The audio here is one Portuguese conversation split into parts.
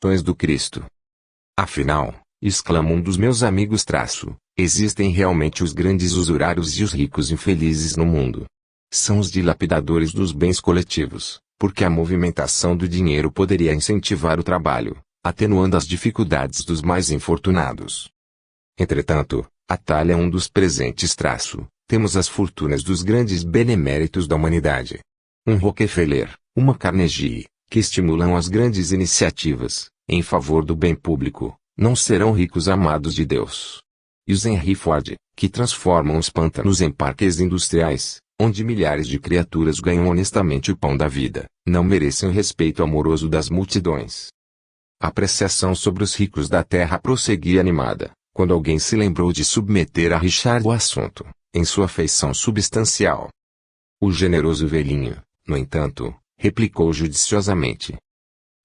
Tu és do Cristo. Afinal, exclama um dos meus amigos existem realmente os grandes usurários e os ricos infelizes no mundo. São os dilapidadores dos bens coletivos, porque a movimentação do dinheiro poderia incentivar o trabalho, atenuando as dificuldades dos mais infortunados. Entretanto, a tal é um dos presentes temos as fortunas dos grandes beneméritos da humanidade. Um Rockefeller, uma Carnegie, que estimulam as grandes iniciativas, em favor do bem público, não serão ricos amados de Deus. E os Henry Ford, que transformam os pântanos em parques industriais, onde milhares de criaturas ganham honestamente o pão da vida, não merecem o respeito amoroso das multidões. A apreciação sobre os ricos da terra prosseguia animada, quando alguém se lembrou de submeter a Richard o assunto, em sua feição substancial. O generoso velhinho, no entanto, replicou judiciosamente: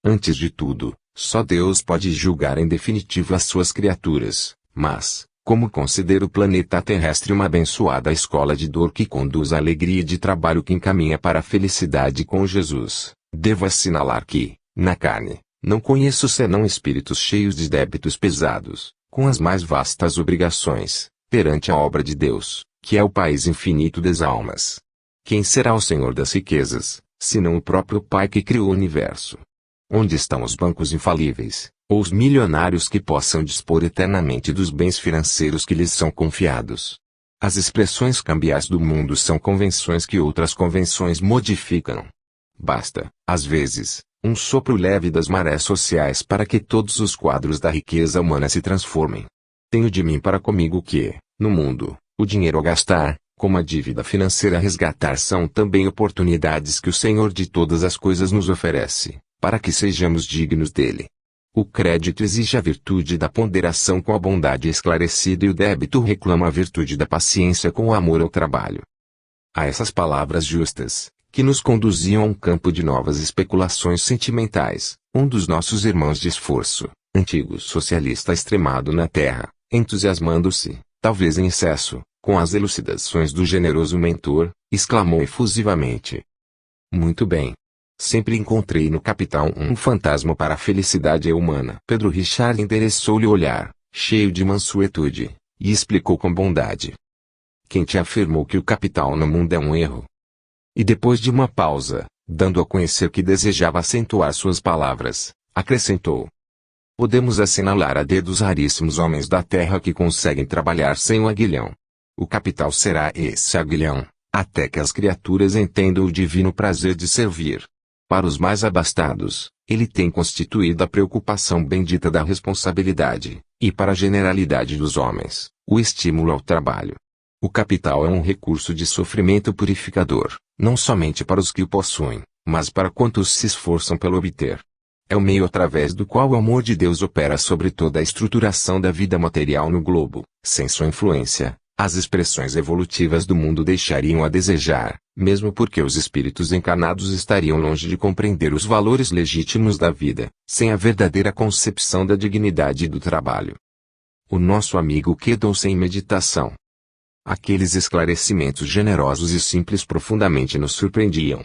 antes de tudo, só Deus pode julgar em definitivo as suas criaturas, mas, como considero o planeta terrestre uma abençoada escola de dor que conduz à alegria e de trabalho que encaminha para a felicidade com Jesus, devo assinalar que, na carne, não conheço senão espíritos cheios de débitos pesados, com as mais vastas obrigações, perante a obra de Deus, que é o país infinito das almas. Quem será o Senhor das riquezas, senão o próprio Pai que criou o universo? Onde estão os bancos infalíveis, ou os milionários que possam dispor eternamente dos bens financeiros que lhes são confiados? As expressões cambiais do mundo são convenções que outras convenções modificam. Basta, às vezes, um sopro leve das marés sociais para que todos os quadros da riqueza humana se transformem. Tenho de mim para comigo que, no mundo, o dinheiro a gastar, como a dívida financeira a resgatar são também oportunidades que o Senhor de todas as coisas nos oferece, para que sejamos dignos dele. O crédito exige a virtude da ponderação com a bondade esclarecida e o débito reclama a virtude da paciência com o amor ao trabalho. A essas palavras justas, que nos conduziam a um campo de novas especulações sentimentais, um dos nossos irmãos de esforço, antigo socialista extremado na terra, entusiasmando-se, talvez em excesso, com as elucidações do generoso mentor, exclamou efusivamente: muito bem. Sempre encontrei no capital um fantasma para a felicidade humana. Pedro Richard endereçou-lhe o olhar, cheio de mansuetude, e explicou com bondade: quem te afirmou que o capital no mundo é um erro? E depois de uma pausa, dando a conhecer que desejava acentuar suas palavras, acrescentou: podemos assinalar a dedos raríssimos homens da terra que conseguem trabalhar sem o aguilhão. O capital será esse aguilhão, até que as criaturas entendam o divino prazer de servir. Para os mais abastados, ele tem constituído a preocupação bendita da responsabilidade, e para a generalidade dos homens, o estímulo ao trabalho. O capital é um recurso de sofrimento purificador, não somente para os que o possuem, mas para quantos se esforçam pelo obter. É o meio através do qual o amor de Deus opera sobre toda a estruturação da vida material no globo. Sem sua influência, as expressões evolutivas do mundo deixariam a desejar, mesmo porque os espíritos encarnados estariam longe de compreender os valores legítimos da vida, sem a verdadeira concepção da dignidade do trabalho. O nosso amigo quedou-se em meditação. Aqueles esclarecimentos generosos e simples profundamente nos surpreendiam.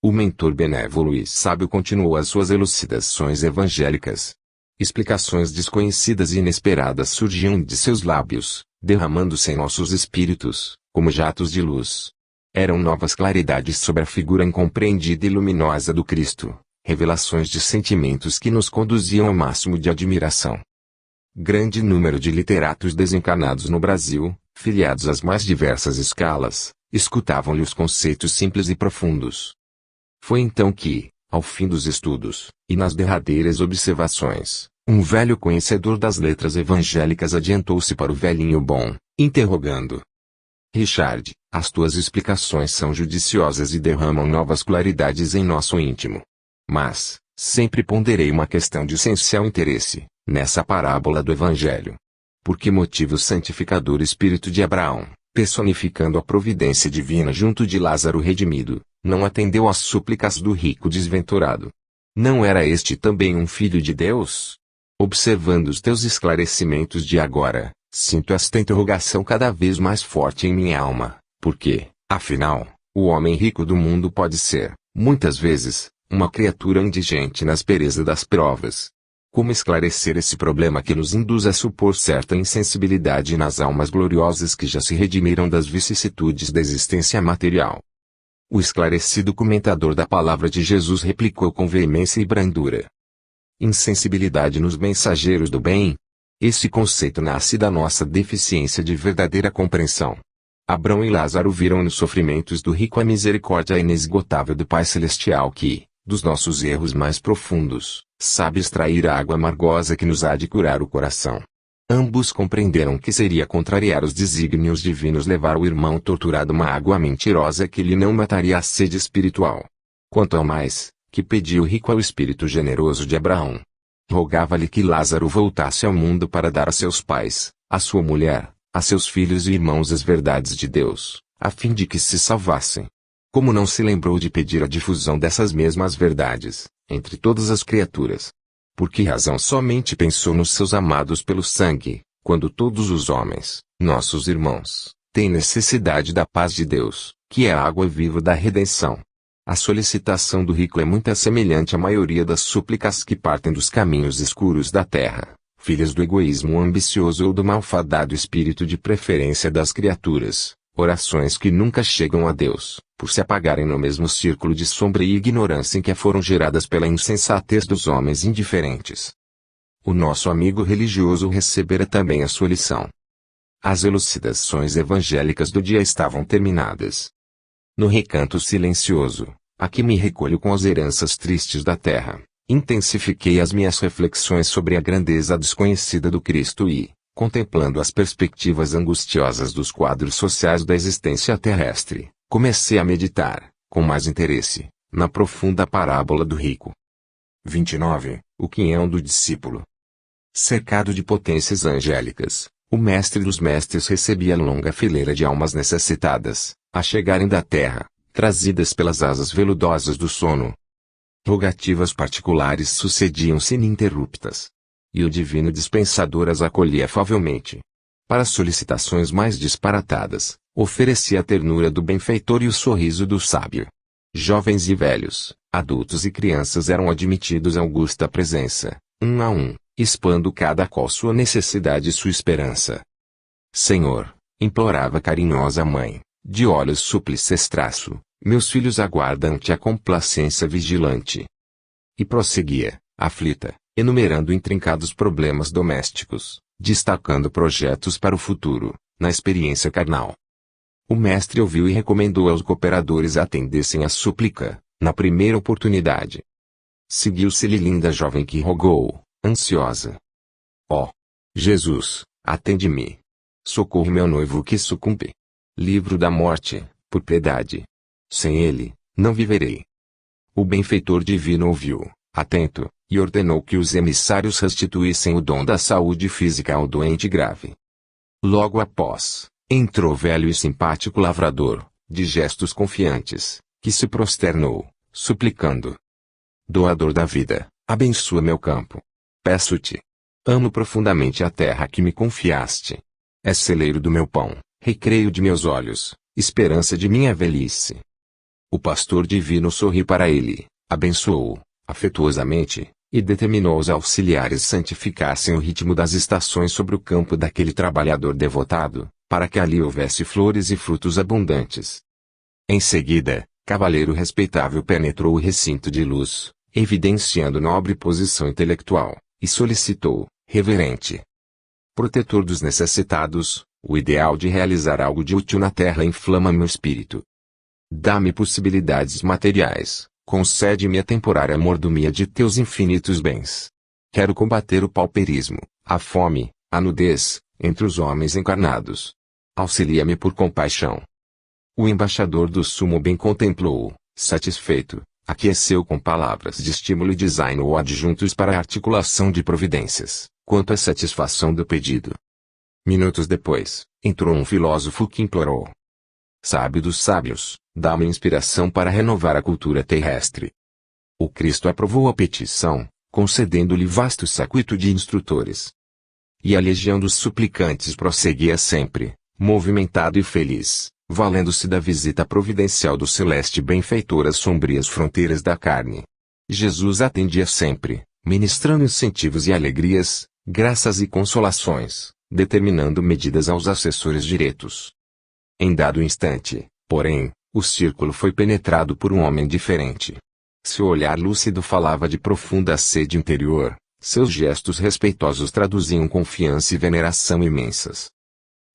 O mentor benévolo e sábio continuou as suas elucidações evangélicas. Explicações desconhecidas e inesperadas surgiam de seus lábios, derramando-se em nossos espíritos, como jatos de luz. Eram novas claridades sobre a figura incompreendida e luminosa do Cristo, revelações de sentimentos que nos conduziam ao máximo de admiração. Grande número de literatos desencarnados no Brasil, filiados às mais diversas escalas, escutavam-lhe os conceitos simples e profundos. Foi então que, ao fim dos estudos, e nas derradeiras observações, um velho conhecedor das letras evangélicas adiantou-se para o velhinho bom, interrogando: Richard, as tuas explicações são judiciosas e derramam novas claridades em nosso íntimo. Mas, sempre ponderei uma questão de essencial interesse, nessa parábola do Evangelho. Por que motivo o santificador espírito de Abraão, personificando a providência divina junto de Lázaro redimido, não atendeu às súplicas do rico desventurado? Não era este também um filho de Deus? Observando os teus esclarecimentos de agora, sinto esta interrogação cada vez mais forte em minha alma, porque, afinal, o homem rico do mundo pode ser, muitas vezes, uma criatura indigente na aspereza das provas. Como esclarecer esse problema que nos induz a supor certa insensibilidade nas almas gloriosas que já se redimiram das vicissitudes da existência material? O esclarecido comentador da palavra de Jesus replicou com veemência e brandura: insensibilidade nos mensageiros do bem? Esse conceito nasce da nossa deficiência de verdadeira compreensão. Abrão e Lázaro viram nos sofrimentos do rico a misericórdia inesgotável do Pai Celestial que, dos nossos erros mais profundos, sabe extrair a água amargosa que nos há de curar o coração. Ambos compreenderam que seria contrariar os desígnios divinos levar o irmão torturado uma água mentirosa que lhe não mataria a sede espiritual. Quanto ao mais, que pedia o rico ao espírito generoso de Abraão. Rogava-lhe que Lázaro voltasse ao mundo para dar a seus pais, a sua mulher, a seus filhos e irmãos as verdades de Deus, a fim de que se salvassem. Como não se lembrou de pedir a difusão dessas mesmas verdades, entre todas as criaturas? Por que razão somente pensou nos seus amados pelo sangue, quando todos os homens, nossos irmãos, têm necessidade da paz de Deus, que é a água viva da redenção? A solicitação do rico é muito semelhante à maioria das súplicas que partem dos caminhos escuros da terra, filhas do egoísmo ambicioso ou do malfadado espírito de preferência das criaturas, orações que nunca chegam a Deus, por se apagarem no mesmo círculo de sombra e ignorância em que foram geradas pela insensatez dos homens indiferentes. O nosso amigo religioso recebera também a sua lição. As elucidações evangélicas do dia estavam terminadas. No recanto silencioso, a que me recolho com as heranças tristes da terra, intensifiquei as minhas reflexões sobre a grandeza desconhecida do Cristo e, contemplando as perspectivas angustiosas dos quadros sociais da existência terrestre, comecei a meditar, com mais interesse, na profunda parábola do rico. 29. O quinhão do discípulo. Cercado de potências angélicas, o mestre dos mestres recebia longa fileira de almas necessitadas, a chegarem da terra, trazidas pelas asas veludosas do sono. Rogativas particulares sucediam-se ininterruptas. E o divino dispensador as acolhia afavelmente. Para solicitações mais disparatadas, oferecia a ternura do benfeitor e o sorriso do sábio. Jovens e velhos, adultos e crianças eram admitidos à augusta presença, um a um, expondo cada qual sua necessidade e sua esperança. Senhor, implorava a carinhosa mãe, de olhos súplices meus filhos aguardam-te a complacência vigilante. E prosseguia, aflita, enumerando intrincados problemas domésticos, destacando projetos para o futuro, na experiência carnal. O mestre ouviu e recomendou aos cooperadores atendessem a súplica, na primeira oportunidade. Seguiu-se-lhe linda jovem que rogou, ansiosa: ó Jesus, atende-me. Socorre meu noivo que sucumbe. Livro da morte, por piedade. Sem ele, não viverei. O benfeitor divino ouviu, atento, e ordenou que os emissários restituíssem o dom da saúde física ao doente grave. Logo após, entrou velho e simpático lavrador, de gestos confiantes, que se prosternou, suplicando: doador da vida, abençoa meu campo. Peço-te. Amo profundamente a terra que me confiaste. És celeiro do meu pão, recreio de meus olhos, esperança de minha velhice. O pastor divino sorriu para ele, abençoou-o, afetuosamente, e determinou aos auxiliares santificassem o ritmo das estações sobre o campo daquele trabalhador devotado, para que ali houvesse flores e frutos abundantes. Em seguida, cavaleiro respeitável penetrou o recinto de luz, evidenciando nobre posição intelectual, e solicitou, reverente protetor dos necessitados, o ideal de realizar algo de útil na terra inflama meu espírito. Dá-me possibilidades materiais, concede-me a temporária mordomia de teus infinitos bens. Quero combater o pauperismo, a fome, a nudez, entre os homens encarnados. Auxilia-me por compaixão. O embaixador do sumo bem contemplou-o, satisfeito, aqueceu com palavras de estímulo e designou adjuntos para a articulação de providências, quanto à satisfação do pedido. Minutos depois, entrou um filósofo que implorou: sábio dos sábios, dá-me inspiração para renovar a cultura terrestre. O Cristo aprovou a petição, concedendo-lhe vasto séquito de instrutores. E a legião dos suplicantes prosseguia sempre, movimentado e feliz, valendo-se da visita providencial do celeste benfeitor às sombrias fronteiras da carne. Jesus atendia sempre, ministrando incentivos e alegrias, graças e consolações, determinando medidas aos assessores diretos. Em dado instante, porém, o círculo foi penetrado por um homem diferente. Seu olhar lúcido falava de profunda sede interior, seus gestos respeitosos traduziam confiança e veneração imensas.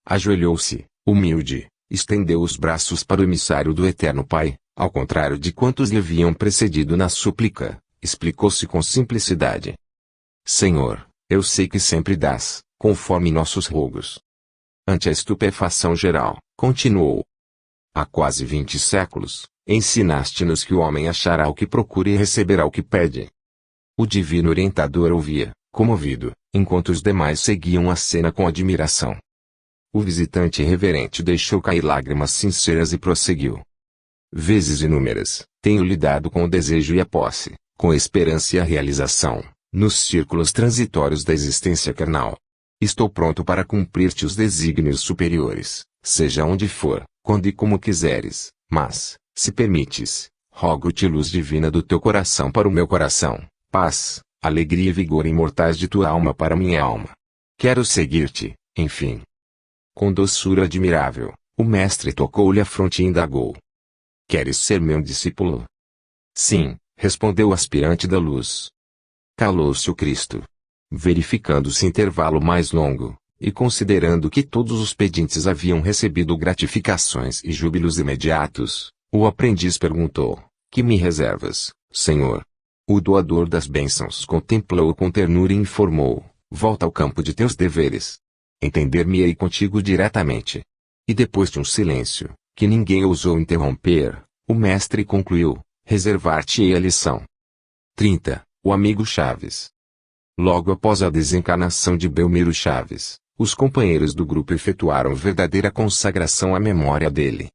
Ajoelhou-se, humilde, estendeu os braços para o emissário do Eterno Pai, ao contrário de quantos lhe haviam precedido na súplica, explicou-se com simplicidade. Senhor, eu sei que sempre dás, conforme nossos rogos. Ante a estupefação geral, continuou. Há quase 20 séculos, ensinaste-nos que o homem achará o que procura e receberá o que pede. O divino orientador ouvia, comovido, enquanto os demais seguiam a cena com admiração. O visitante reverente deixou cair lágrimas sinceras e prosseguiu. Vezes inúmeras, tenho lidado com o desejo e a posse, com a esperança e a realização, nos círculos transitórios da existência carnal. Estou pronto para cumprir-te os desígnios superiores, seja onde for, quando e como quiseres, mas, se permites, rogo-te luz divina do teu coração para o meu coração, paz, alegria e vigor imortais de tua alma para minha alma. Quero seguir-te, enfim. Com doçura admirável, o mestre tocou-lhe a fronte e indagou. Queres ser meu discípulo? Sim, respondeu o aspirante da luz. Calou-se o Cristo. Verificando-se intervalo mais longo, e considerando que todos os pedintes haviam recebido gratificações e júbilos imediatos, o aprendiz perguntou, que me reservas, Senhor? O doador das bênçãos contemplou-o com ternura e informou, volta ao campo de teus deveres. Entender-me-ei contigo diretamente. E depois de um silêncio, que ninguém ousou interromper, o mestre concluiu, reservar-te-ei a lição. 30. O amigo Chaves. Logo após a desencarnação de Belmiro Chaves, os companheiros do grupo efetuaram verdadeira consagração à memória dele.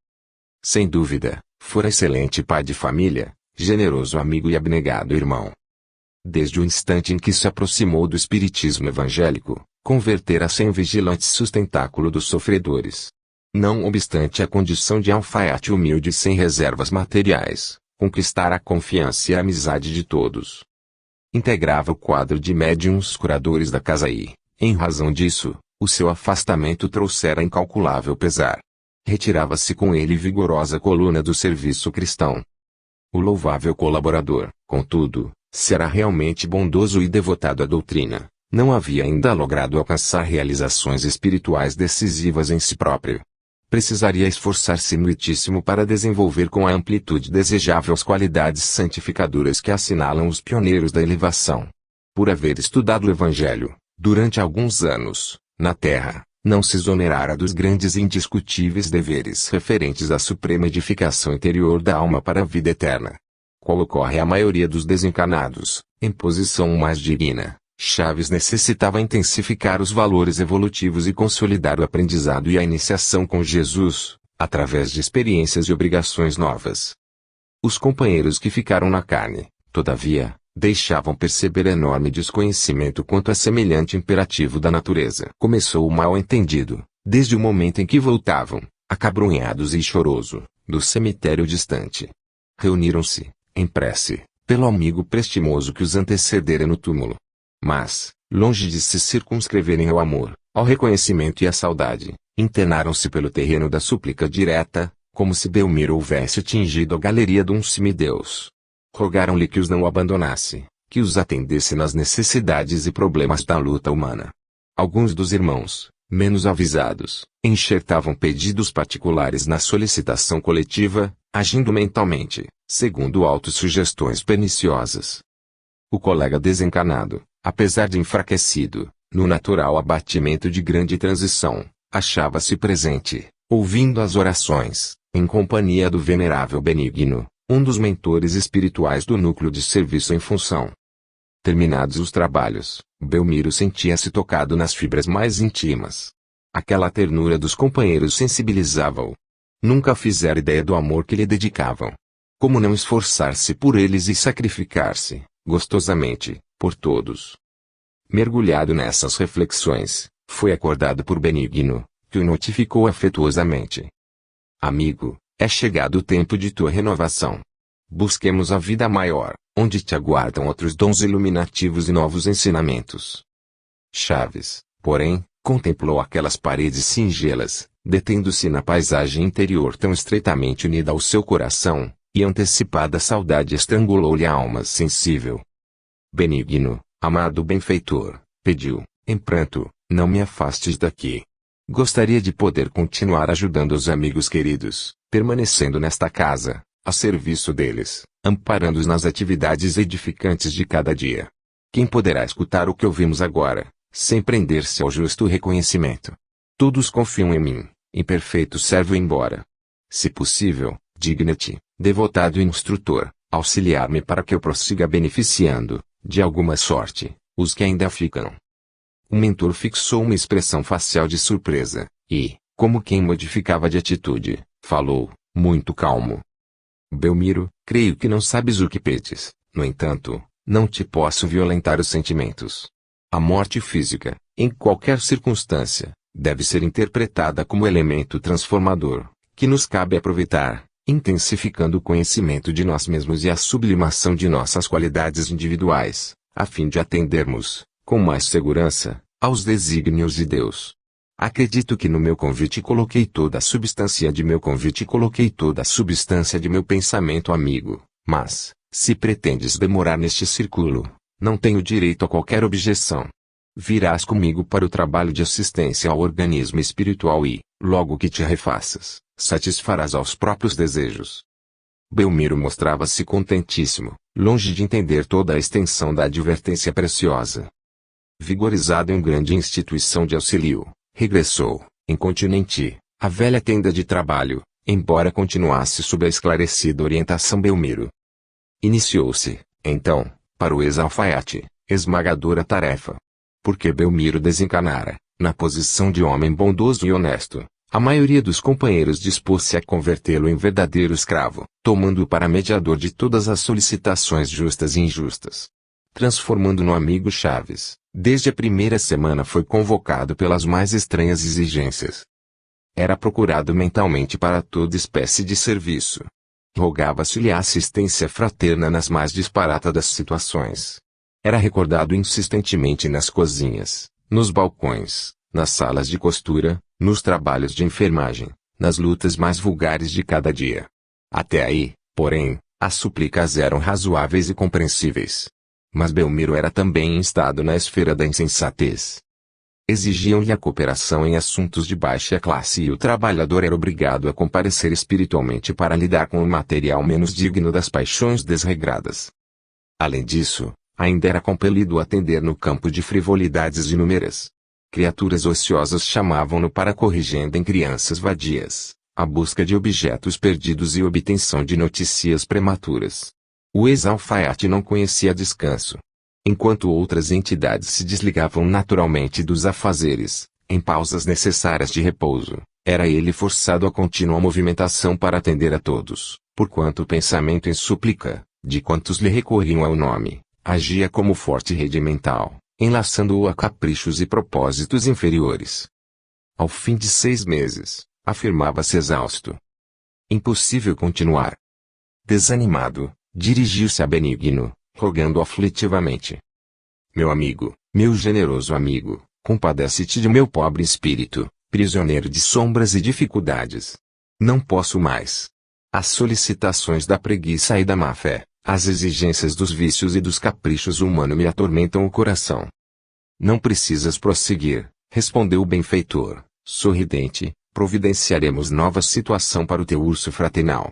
Sem dúvida, fora excelente pai de família, generoso amigo e abnegado irmão. Desde o instante em que se aproximou do espiritismo evangélico, convertera-se em vigilante sustentáculo dos sofredores. Não obstante a condição de alfaiate humilde sem reservas materiais, conquistara a confiança e a amizade de todos. Integrava o quadro de médiuns curadores da casa e, em razão disso, o seu afastamento trouxera incalculável pesar. Retirava-se com ele vigorosa coluna do serviço cristão. O louvável colaborador, contudo, se era realmente bondoso e devotado à doutrina, não havia ainda logrado alcançar realizações espirituais decisivas em si próprio. Precisaria esforçar-se muitíssimo para desenvolver com a amplitude desejável as qualidades santificadoras que assinalam os pioneiros da elevação. Por haver estudado o Evangelho, durante alguns anos, na Terra, não se exonerara dos grandes e indiscutíveis deveres referentes à suprema edificação interior da alma para a vida eterna. Qual ocorre à maioria dos desencarnados, em posição mais digna, Chaves necessitava intensificar os valores evolutivos e consolidar o aprendizado e a iniciação com Jesus, através de experiências e obrigações novas. Os companheiros que ficaram na carne, todavia, deixavam perceber enorme desconhecimento quanto a semelhante imperativo da natureza. Começou o mal-entendido, desde o momento em que voltavam, acabrunhados e choroso, do cemitério distante. Reuniram-se, em prece, pelo amigo prestimoso que os antecedera no túmulo. Mas, longe de se circunscreverem ao amor, ao reconhecimento e à saudade, internaram-se pelo terreno da súplica direta, como se Belmiro houvesse atingido a galeria de um semideus. Rogaram-lhe que os não abandonasse, que os atendesse nas necessidades e problemas da luta humana. Alguns dos irmãos, menos avisados, enxertavam pedidos particulares na solicitação coletiva, agindo mentalmente, segundo autossugestões perniciosas. O colega desencarnado, apesar de enfraquecido, no natural abatimento de grande transição, achava-se presente, ouvindo as orações, em companhia do venerável Benigno, um dos mentores espirituais do núcleo de serviço em função. Terminados os trabalhos, Belmiro sentia-se tocado nas fibras mais íntimas. Aquela ternura dos companheiros sensibilizava-o. Nunca fizera ideia do amor que lhe dedicavam. Como não esforçar-se por eles e sacrificar-se, gostosamente, por todos? Mergulhado nessas reflexões, foi acordado por Benigno, que o notificou afetuosamente. Amigo, é chegado o tempo de tua renovação. Busquemos a vida maior, onde te aguardam outros dons iluminativos e novos ensinamentos. Chaves, porém, contemplou aquelas paredes singelas, detendo-se na paisagem interior tão estreitamente unida ao seu coração, e antecipada saudade estrangulou-lhe a alma sensível. Benigno, amado benfeitor, pediu, em pranto, não me afastes daqui. Gostaria de poder continuar ajudando os amigos queridos, permanecendo nesta casa, a serviço deles, amparando-os nas atividades edificantes de cada dia. Quem poderá escutar o que ouvimos agora, sem prender-se ao justo reconhecimento? Todos confiam em mim, imperfeito servo embora. Se possível, digna-te, devotado instrutor, auxiliar-me para que eu prossiga beneficiando, de alguma sorte, os que ainda ficam. O mentor fixou uma expressão facial de surpresa, e, como quem modificava de atitude, falou, muito calmo. Belmiro, creio que não sabes o que pedes, no entanto, não te posso violentar os sentimentos. A morte física, em qualquer circunstância, deve ser interpretada como elemento transformador, que nos cabe aproveitar, intensificando o conhecimento de nós mesmos e a sublimação de nossas qualidades individuais, a fim de atendermos, com mais segurança, aos desígnios de Deus. Acredito que no meu convite coloquei toda a substância de meu convite coloquei toda a substância de meu pensamento amigo, mas, se pretendes demorar neste círculo, não tenho direito a qualquer objeção. Virás comigo para o trabalho de assistência ao organismo espiritual e, logo que te refaças, satisfarás aos próprios desejos. Belmiro mostrava-se contentíssimo, longe de entender toda a extensão da advertência preciosa. Vigorizado em grande instituição de auxílio, regressou, incontinenti, à velha tenda de trabalho, embora continuasse sob a esclarecida orientação Belmiro. Iniciou-se, então, para o ex-alfaiate, esmagadora tarefa. Porque Belmiro desencanara, na posição de homem bondoso e honesto, a maioria dos companheiros dispôs-se a convertê-lo em verdadeiro escravo, tomando-o para mediador de todas as solicitações justas e injustas. Transformando no amigo Chaves, desde a primeira semana foi convocado pelas mais estranhas exigências. Era procurado mentalmente para toda espécie de serviço. Rogava-se-lhe a assistência fraterna nas mais disparatadas situações. Era recordado insistentemente nas cozinhas, nos balcões, nas salas de costura, nos trabalhos de enfermagem, nas lutas mais vulgares de cada dia. Até aí, porém, as súplicas eram razoáveis e compreensíveis. Mas Belmiro era também instado na esfera da insensatez. Exigiam-lhe a cooperação em assuntos de baixa classe e o trabalhador era obrigado a comparecer espiritualmente para lidar com o material menos digno das paixões desregradas. Além disso, ainda era compelido a atender no campo de frivolidades inúmeras. Criaturas ociosas chamavam-no para corrigenda em crianças vadias, a busca de objetos perdidos e obtenção de notícias prematuras. O ex-alfaiate não conhecia descanso. Enquanto outras entidades se desligavam naturalmente dos afazeres, em pausas necessárias de repouso, era ele forçado a contínua movimentação para atender a todos, porquanto o pensamento em súplica, de quantos lhe recorriam ao nome, agia como forte rede mental, enlaçando-o a caprichos e propósitos inferiores. Ao fim de 6 meses, afirmava-se exausto. Impossível continuar. Desanimado, dirigiu-se a Benigno, rogando aflitivamente. Meu amigo, meu generoso amigo, compadece-te de meu pobre espírito, prisioneiro de sombras e dificuldades. Não posso mais. As solicitações da preguiça e da má-fé, as exigências dos vícios e dos caprichos humanos me atormentam o coração. Não precisas prosseguir, respondeu o benfeitor, sorridente, providenciaremos nova situação para o teu urso fraternal.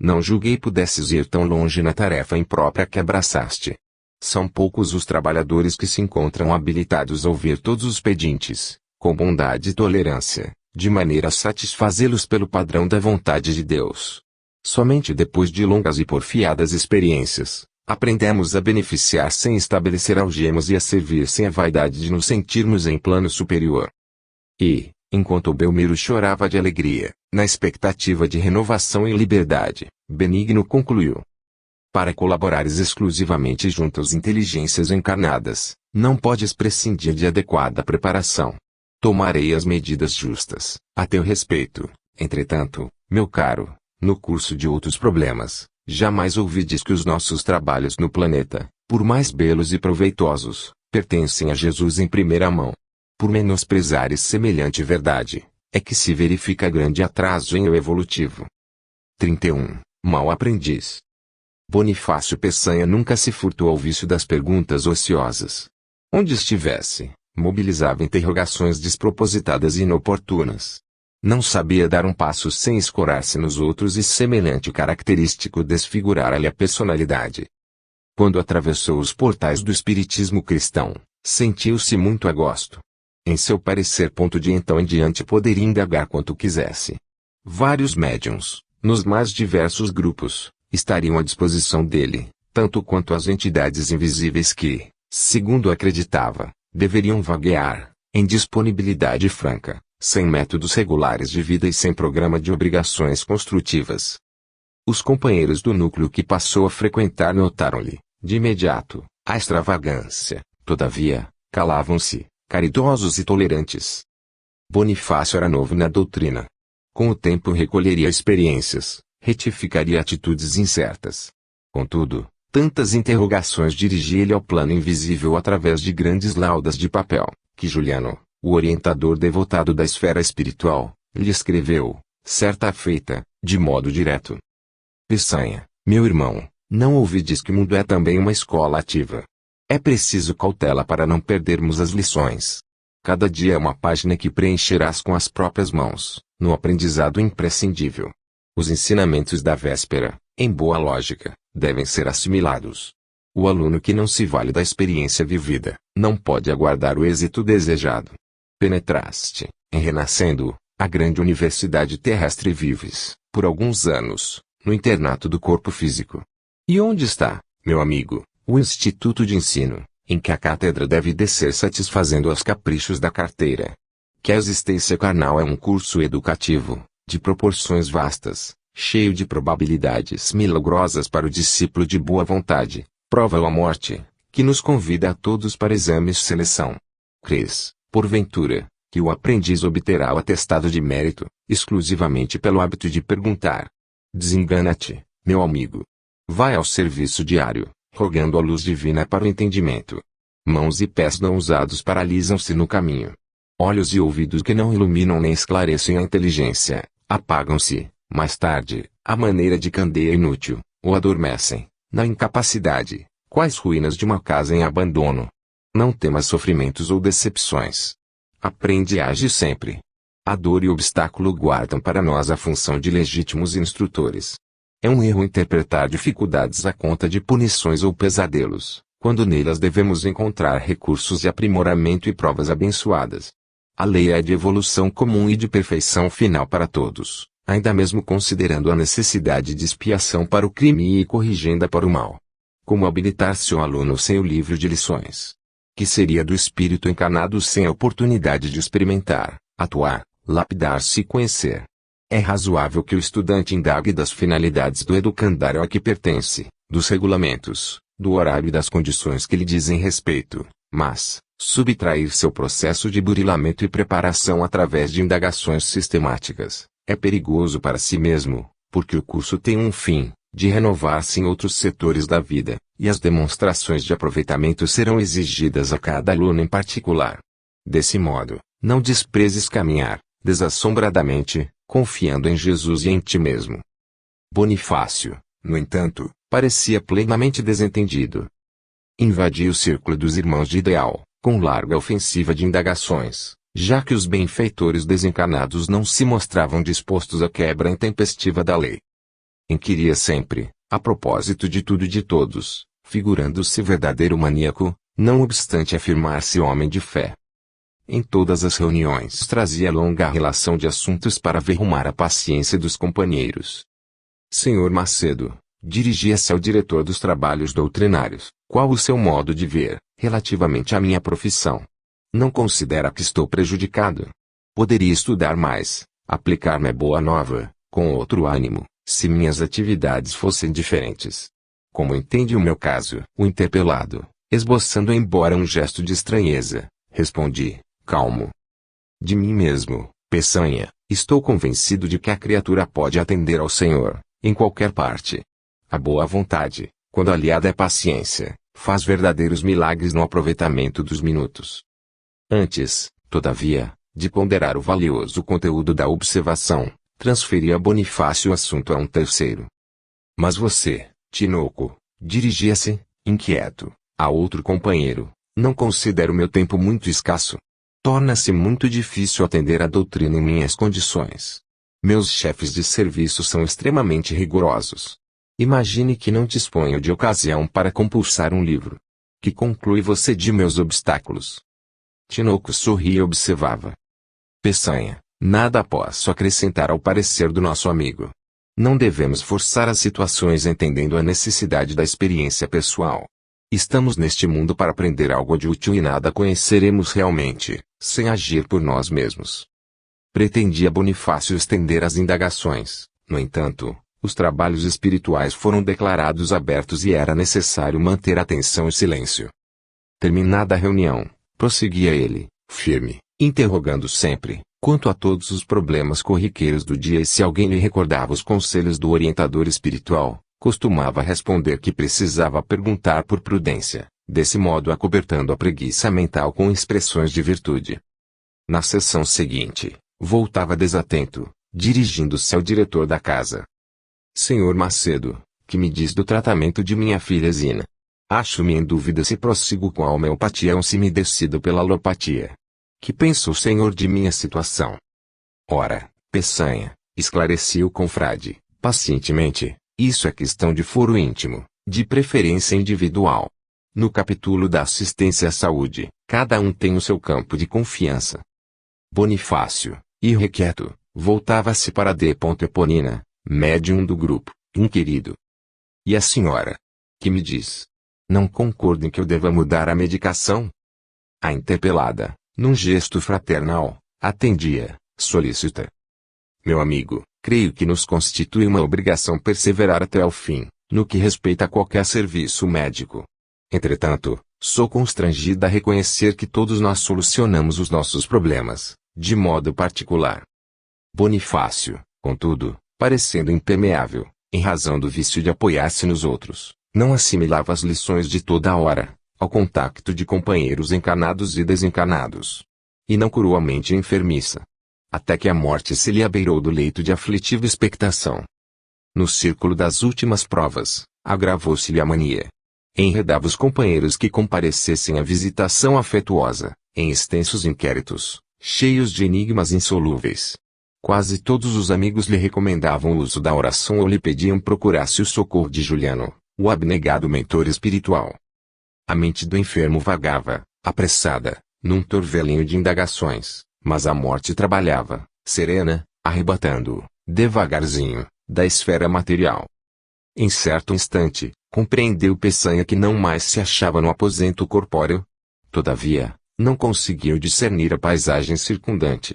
Não julguei pudesses ir tão longe na tarefa imprópria que abraçaste. São poucos os trabalhadores que se encontram habilitados a ouvir todos os pedintes, com bondade e tolerância, de maneira a satisfazê-los pelo padrão da vontade de Deus. Somente depois de longas e porfiadas experiências, aprendemos a beneficiar sem estabelecer algemas e a servir sem a vaidade de nos sentirmos em plano superior. E, enquanto o Belmiro chorava de alegria, na expectativa de renovação e liberdade, Benigno concluiu. Para colaborares exclusivamente junto às inteligências encarnadas, não podes prescindir de adequada preparação. Tomarei as medidas justas, a teu respeito, entretanto, meu caro, no curso de outros problemas, jamais ouvides que os nossos trabalhos no planeta, por mais belos e proveitosos, pertencem a Jesus em primeira mão. Por menosprezares semelhante verdade, é que se verifica grande atraso em eu evolutivo. 31. Mau aprendiz. Bonifácio Peçanha nunca se furtou ao vício das perguntas ociosas. Onde estivesse, mobilizava interrogações despropositadas e inoportunas. Não sabia dar um passo sem escorar-se nos outros e semelhante característico desfigurar-lhe a personalidade. Quando atravessou os portais do espiritismo cristão, sentiu-se muito a gosto. Em seu parecer de então em diante poderia indagar quanto quisesse. Vários médiuns, nos mais diversos grupos, estariam à disposição dele, tanto quanto as entidades invisíveis que, segundo acreditava, deveriam vaguear, em disponibilidade franca, sem métodos regulares de vida e sem programa de obrigações construtivas. Os companheiros do núcleo que passou a frequentar notaram-lhe, de imediato, a extravagância, todavia, calavam-se, caridosos e tolerantes. Bonifácio era novo na doutrina. Com o tempo recolheria experiências, retificaria atitudes incertas. Contudo, tantas interrogações dirigia ele ao plano invisível através de grandes laudas de papel, que Juliano, o orientador devotado da esfera espiritual, lhe escreveu, certa feita, de modo direto. Peçanha, meu irmão, não ouvides que o mundo é também uma escola ativa. É preciso cautela para não perdermos as lições. Cada dia é uma página que preencherás com as próprias mãos, no aprendizado imprescindível. Os ensinamentos da véspera, em boa lógica, devem ser assimilados. O aluno que não se vale da experiência vivida, não pode aguardar o êxito desejado. Penetraste, em renascendo, a grande universidade terrestre e vives, por alguns anos, no internato do corpo físico. E onde está, meu amigo, o instituto de ensino, em que a cátedra deve descer satisfazendo aos caprichos da carteira? Que a existência carnal é um curso educativo, de proporções vastas, cheio de probabilidades milagrosas para o discípulo de boa vontade, prova-o a morte, que nos convida a todos para exames de seleção. Crês, porventura, que o aprendiz obterá o atestado de mérito, exclusivamente pelo hábito de perguntar? Desengana-te, meu amigo. Vai ao serviço diário, rogando a luz divina para o entendimento. Mãos e pés não usados paralisam-se no caminho. Olhos e ouvidos que não iluminam nem esclarecem a inteligência, apagam-se, mais tarde, à maneira de candeia inútil, ou adormecem, na incapacidade, quais ruínas de uma casa em abandono. Não temas sofrimentos ou decepções. Aprende e age sempre. A dor e o obstáculo guardam para nós a função de legítimos instrutores. É um erro interpretar dificuldades à conta de punições ou pesadelos, quando nelas devemos encontrar recursos de aprimoramento e provas abençoadas. A lei é de evolução comum e de perfeição final para todos, ainda mesmo considerando a necessidade de expiação para o crime e corrigenda para o mal. Como habilitar-se o aluno sem o livro de lições? Que seria do espírito encarnado sem a oportunidade de experimentar, atuar, lapidar-se e conhecer? É razoável que o estudante indague das finalidades do educandário a que pertence, dos regulamentos, do horário e das condições que lhe dizem respeito, mas, subtrair seu processo de burilamento e preparação através de indagações sistemáticas, é perigoso para si mesmo, porque o curso tem um fim, de renovar-se em outros setores da vida, e as demonstrações de aproveitamento serão exigidas a cada aluno em particular. Desse modo, não desprezes caminhar, desassombradamente, confiando em Jesus e em ti mesmo. Bonifácio, no entanto, parecia plenamente desentendido. Invadia o círculo dos irmãos de ideal, com larga ofensiva de indagações, já que os benfeitores desencarnados não se mostravam dispostos à quebra intempestiva da lei. Inquiria sempre, a propósito de tudo e de todos, figurando-se verdadeiro maníaco, não obstante afirmar-se homem de fé. Em todas as reuniões trazia longa relação de assuntos para verrumar a paciência dos companheiros. Senhor Macedo, dirigia-se ao diretor dos trabalhos doutrinários, qual o seu modo de ver, relativamente à minha profissão? Não considera que estou prejudicado? Poderia estudar mais, aplicar-me à boa nova, com outro ânimo, se minhas atividades fossem diferentes. Como entende o meu caso? O interpelado, esboçando embora um gesto de estranheza, respondi, calmo. De mim mesmo, Peçanha, estou convencido de que a criatura pode atender ao Senhor, em qualquer parte. A boa vontade, quando aliada à paciência, faz verdadeiros milagres no aproveitamento dos minutos. Antes, todavia, de ponderar o valioso conteúdo da observação, transferia Bonifácio o assunto a um terceiro. Mas você, Tinoco, dirigia-se, inquieto, a outro companheiro, não considero meu tempo muito escasso. Torna-se muito difícil atender à doutrina em minhas condições. Meus chefes de serviço são extremamente rigorosos. Imagine que não disponho de ocasião para compulsar um livro. Que conclui você de meus obstáculos? Tinoco sorria e observava. Peçanha, nada posso acrescentar ao parecer do nosso amigo. Não devemos forçar as situações entendendo a necessidade da experiência pessoal. Estamos neste mundo para aprender algo de útil e nada conheceremos realmente, sem agir por nós mesmos. Pretendia Bonifácio estender as indagações, no entanto, os trabalhos espirituais foram declarados abertos e era necessário manter atenção e silêncio. Terminada a reunião, prosseguia ele, firme, interrogando sempre, quanto a todos os problemas corriqueiros do dia e se alguém lhe recordava os conselhos do orientador espiritual, costumava responder que precisava perguntar por prudência, desse modo acobertando a preguiça mental com expressões de virtude. Na sessão seguinte, voltava desatento, dirigindo-se ao diretor da casa. Senhor Macedo, que me diz do tratamento de minha filha Zina? Acho-me em dúvida se prossigo com a homeopatia ou se me decido pela alopatia. Que pensa o senhor de minha situação? Ora, Peçanha, esclarecia o confrade, pacientemente, isso é questão de foro íntimo, de preferência individual. No capítulo da assistência à saúde, cada um tem o seu campo de confiança. Bonifácio, irrequieto, voltava-se para D. Eponina, médium do grupo, inquirido. E a senhora? Que me diz? Não concorda em que eu deva mudar a medicação? A interpelada, num gesto fraternal, atendia, solícita. Meu amigo, creio que nos constitui uma obrigação perseverar até ao fim, no que respeita a qualquer serviço médico. Entretanto, sou constrangida a reconhecer que todos nós solucionamos os nossos problemas, de modo particular. Bonifácio, contudo, parecendo impermeável, em razão do vício de apoiar-se nos outros, não assimilava as lições de toda a hora, ao contacto de companheiros encarnados e desencarnados. E não curou a mente enfermiça. Até que a morte se lhe abeirou do leito de aflitiva expectação. No círculo das últimas provas, agravou-se-lhe a mania. Enredava os companheiros que comparecessem à visitação afetuosa, em extensos inquéritos, cheios de enigmas insolúveis. Quase todos os amigos lhe recomendavam o uso da oração ou lhe pediam procurasse o socorro de Juliano, o abnegado mentor espiritual. A mente do enfermo vagava, apressada, num torvelinho de indagações, mas a morte trabalhava, serena, arrebatando-o, devagarzinho, da esfera material. Em certo instante, compreendeu Peçanha que não mais se achava no aposento corpóreo. Todavia, não conseguiu discernir a paisagem circundante.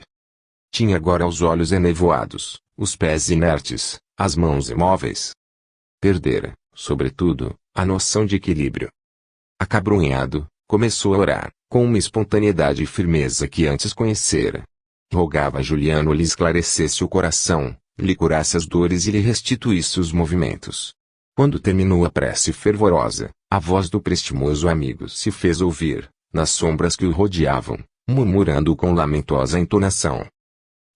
Tinha agora os olhos enevoados, os pés inertes, as mãos imóveis. Perdera, sobretudo, a noção de equilíbrio. Acabrunhado, começou a orar, com uma espontaneidade e firmeza que antes conhecera. Rogava a Juliano lhe esclarecesse o coração, lhe curasse as dores e lhe restituísse os movimentos. Quando terminou a prece fervorosa, a voz do prestimoso amigo se fez ouvir, nas sombras que o rodeavam, murmurando com lamentosa entonação.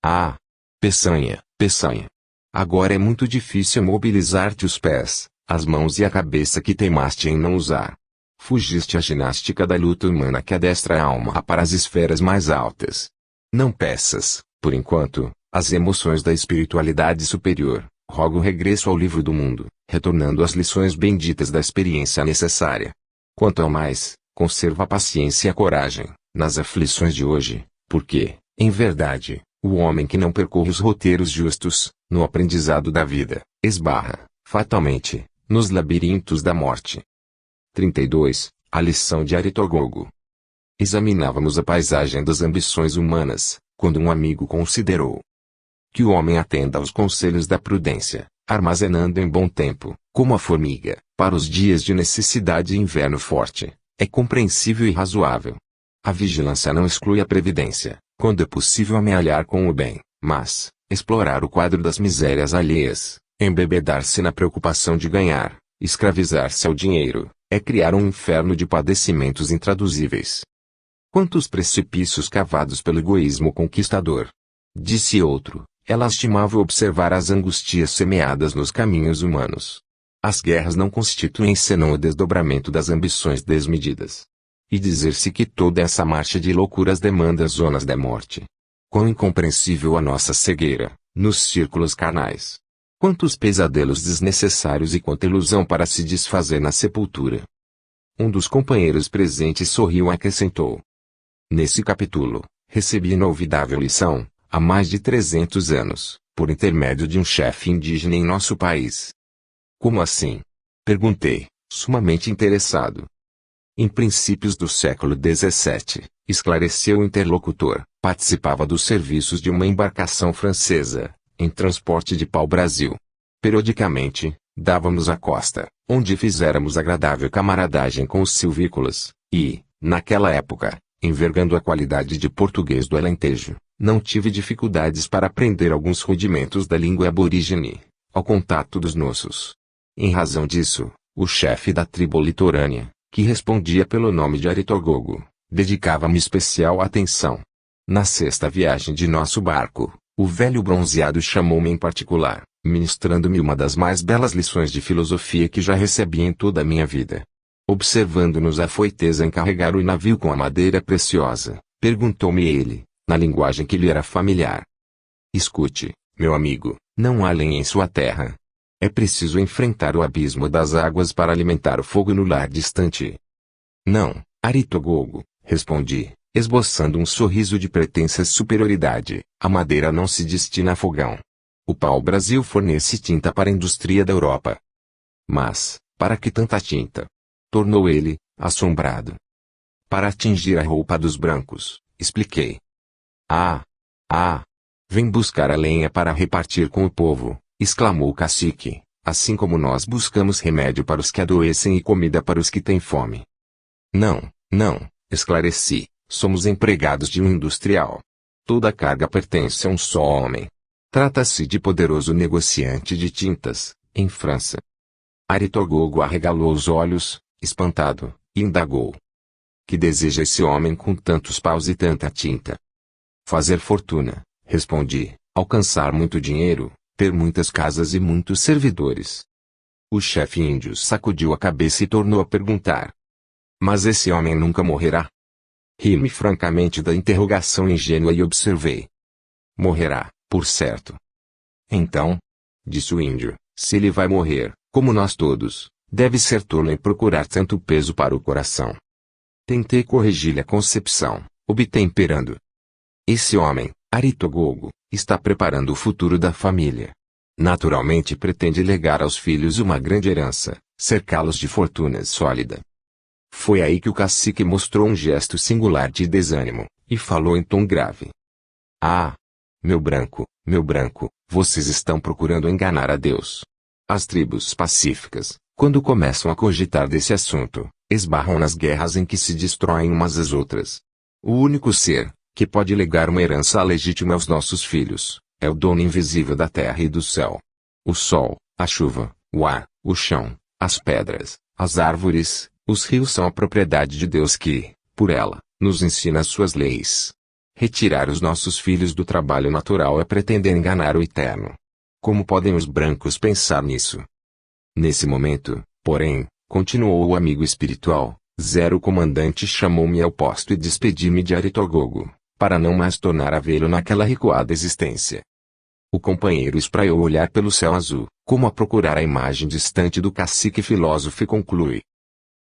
Ah! Peçanha, Peçanha! Agora é muito difícil mobilizar-te os pés, as mãos e a cabeça que teimaste em não usar. Fugiste à ginástica da luta humana que adestra a alma para as esferas mais altas. Não peças, por enquanto, as emoções da espiritualidade superior, roga o regresso ao livro do mundo, retornando às lições benditas da experiência necessária. Quanto ao mais, conserva a paciência e a coragem, nas aflições de hoje, porque, em verdade, o homem que não percorre os roteiros justos, no aprendizado da vida, esbarra, fatalmente, nos labirintos da morte. 32. A lição de Aristógogo. Examinávamos a paisagem das ambições humanas, quando um amigo considerou que o homem atenda aos conselhos da prudência, armazenando em bom tempo, como a formiga, para os dias de necessidade e inverno forte, é compreensível e razoável. A vigilância não exclui a previdência, quando é possível amealhar com o bem, mas, explorar o quadro das misérias alheias, Embebedar-se na preocupação de ganhar, escravizar-se ao dinheiro, é criar um inferno de padecimentos intraduzíveis. Quantos precipícios cavados pelo egoísmo conquistador! Disse outro, é lastimável observar as angustias semeadas nos caminhos humanos. As guerras não constituem senão o desdobramento das ambições desmedidas. E dizer-se que toda essa marcha de loucuras demanda zonas da morte. Quão incompreensível a nossa cegueira, nos círculos carnais. Quantos pesadelos desnecessários e quanta ilusão para se desfazer na sepultura. Um dos companheiros presentes sorriu e acrescentou. Nesse capítulo, recebi inolvidável lição, há mais de 300 anos, por intermédio de um chefe indígena em nosso país. Como assim? Perguntei, sumamente interessado. Em princípios do século XVII, esclareceu o interlocutor, participava dos serviços de uma embarcação francesa, em transporte de pau-brasil. Periodicamente, dávamos à costa, onde fizéramos agradável camaradagem com os silvícolas, e, naquela época, envergando a qualidade de português do Alentejo, não tive dificuldades para aprender alguns rudimentos da língua aborígene, ao contato dos nossos. Em razão disso, o chefe da tribo litorânea, que respondia pelo nome de Aritogogo, dedicava-me especial atenção. Na sexta viagem de nosso barco, o velho bronzeado chamou-me em particular, ministrando-me uma das mais belas lições de filosofia que já recebi em toda a minha vida. Observando-nos a afoiteza em carregar o navio com a madeira preciosa, perguntou-me ele, na linguagem que lhe era familiar. Escute, meu amigo, não há lenha em sua terra. É preciso enfrentar o abismo das águas para alimentar o fogo no lar distante. Não, Aritogogo, respondi, esboçando um sorriso de pretensa superioridade, a madeira não se destina a fogão. O pau-brasil fornece tinta para a indústria da Europa. Mas, para que tanta tinta? Tornou ele, assombrado. Para atingir a roupa dos brancos, expliquei. Ah! Vem buscar a lenha para repartir com o povo, exclamou o cacique, assim como nós buscamos remédio para os que adoecem e comida para os que têm fome. Não, esclareci, somos empregados de um industrial. Toda a carga pertence a um só homem. Trata-se de poderoso negociante de tintas, em França. Aritogogo arregalou os olhos, espantado, e indagou. Que deseja esse homem com tantos paus e tanta tinta? Fazer fortuna, respondi, alcançar muito dinheiro, ter muitas casas e muitos servidores. O chefe índio sacudiu a cabeça e tornou a perguntar. Mas esse homem nunca morrerá? Ri-me francamente da interrogação ingênua e observei. Morrerá, por certo. Então, disse o índio, se ele vai morrer, como nós todos, deve ser tolo em procurar tanto peso para o coração. Tentei corrigir-lhe a concepção, obtemperando. Esse homem, Aritogogo, está preparando o futuro da família. Naturalmente pretende legar aos filhos uma grande herança, cercá-los de fortuna sólida. Foi aí que o cacique mostrou um gesto singular de desânimo, e falou em tom grave. Ah! Meu branco, vocês estão procurando enganar a Deus. As tribos pacíficas, quando começam a cogitar desse assunto, esbarram nas guerras em que se destroem umas às outras. O único ser, que pode legar uma herança legítima aos nossos filhos, é o dono invisível da terra e do céu. O sol, a chuva, o ar, o chão, as pedras, as árvores, os rios são a propriedade de Deus que, por ela, nos ensina as suas leis. Retirar os nossos filhos do trabalho natural é pretender enganar o Eterno. Como podem os brancos pensar nisso? Nesse momento, porém, continuou o amigo espiritual, o comandante chamou-me ao posto e despedi-me de Aritogogo, para não mais tornar a vê-lo naquela recuada existência. O companheiro espraiou o olhar pelo céu azul, como a procurar a imagem distante do cacique filósofo e conclui.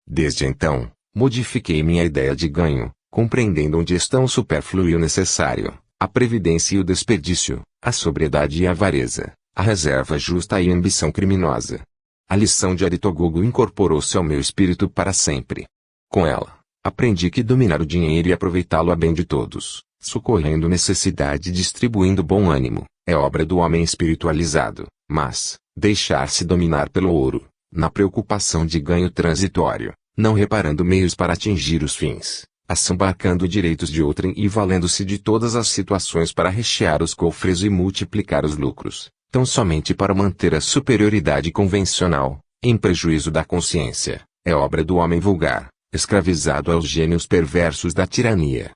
Desde então, modifiquei minha ideia de ganho, compreendendo onde estão o supérfluo e o necessário, a previdência e o desperdício, a sobriedade e a avareza, a reserva justa e a ambição criminosa. A lição de Aritogogo incorporou-se ao meu espírito para sempre. Com ela, aprendi que dominar o dinheiro e aproveitá-lo a bem de todos, socorrendo necessidade e distribuindo bom ânimo, é obra do homem espiritualizado, mas, deixar-se dominar pelo ouro, na preocupação de ganho transitório, não reparando meios para atingir os fins, assambarcando direitos de outrem e valendo-se de todas as situações para rechear os cofres e multiplicar os lucros, tão somente para manter a superioridade convencional, em prejuízo da consciência, é obra do homem vulgar, escravizado aos gênios perversos da tirania.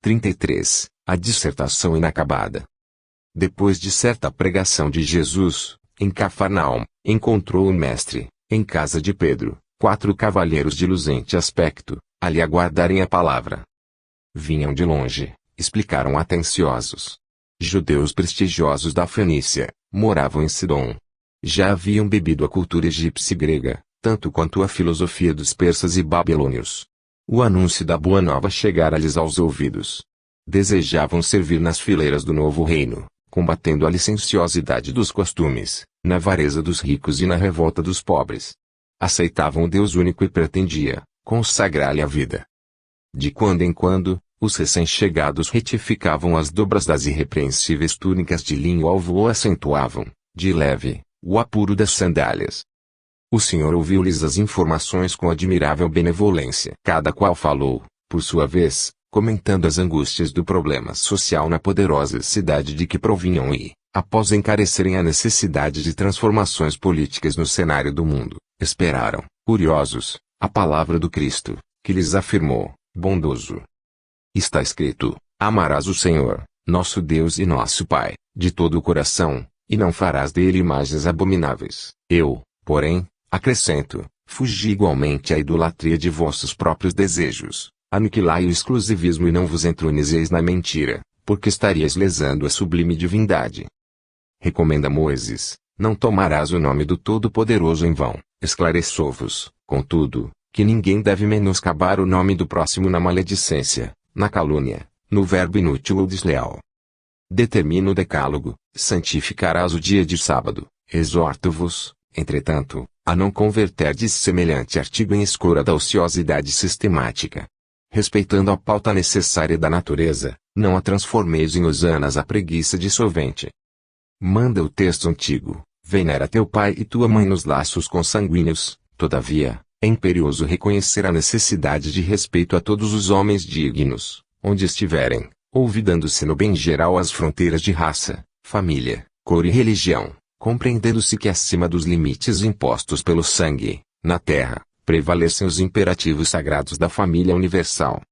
33. A dissertação inacabada. Depois de certa pregação de Jesus, em Cafarnaum, encontrou o mestre, em casa de Pedro, 4 cavalheiros de luzente aspecto, ali aguardarem a palavra. Vinham de longe, explicaram atenciosos. Judeus prestigiosos da Fenícia, moravam em Sidom. Já haviam bebido a cultura egípcia e grega, tanto quanto a filosofia dos persas e babilônios. O anúncio da boa nova chegara-lhes aos ouvidos. Desejavam servir nas fileiras do novo reino, combatendo a licenciosidade dos costumes, na avareza dos ricos e na revolta dos pobres. Aceitavam o Deus único e pretendia consagrar-lhe a vida. De quando em quando, os recém-chegados retificavam as dobras das irrepreensíveis túnicas de linho alvo ou acentuavam, de leve, o apuro das sandálias. O Senhor ouviu-lhes as informações com admirável benevolência. Cada qual falou, por sua vez, comentando as angústias do problema social na poderosa cidade de que provinham e, após encarecerem a necessidade de transformações políticas no cenário do mundo, esperaram, curiosos, a palavra do Cristo, que lhes afirmou, bondoso. Está escrito, amarás o Senhor, nosso Deus e nosso Pai, de todo o coração, e não farás dele imagens abomináveis. Eu, porém, acrescento, fugi igualmente à idolatria de vossos próprios desejos, aniquilai o exclusivismo e não vos entronizeis na mentira, porque estaríeis lesando a sublime divindade. Recomenda Moisés, não tomarás o nome do Todo-Poderoso em vão, esclareçou-vos, contudo, que ninguém deve menoscabar o nome do próximo na maledicência, na calúnia, no verbo inútil ou desleal. Determina o decálogo, santificarás o dia de sábado, exorto-vos, entretanto, a não converterdes semelhante artigo em escora da ociosidade sistemática. Respeitando a pauta necessária da natureza, não a transformeis em hosanas a preguiça dissolvente. Manda o texto antigo, venera teu pai e tua mãe nos laços consanguíneos, todavia, é imperioso reconhecer a necessidade de respeito a todos os homens dignos, onde estiverem, olvidando-se no bem geral as fronteiras de raça, família, cor e religião, compreendendo-se que acima dos limites impostos pelo sangue, na terra, prevalecem os imperativos sagrados da família universal.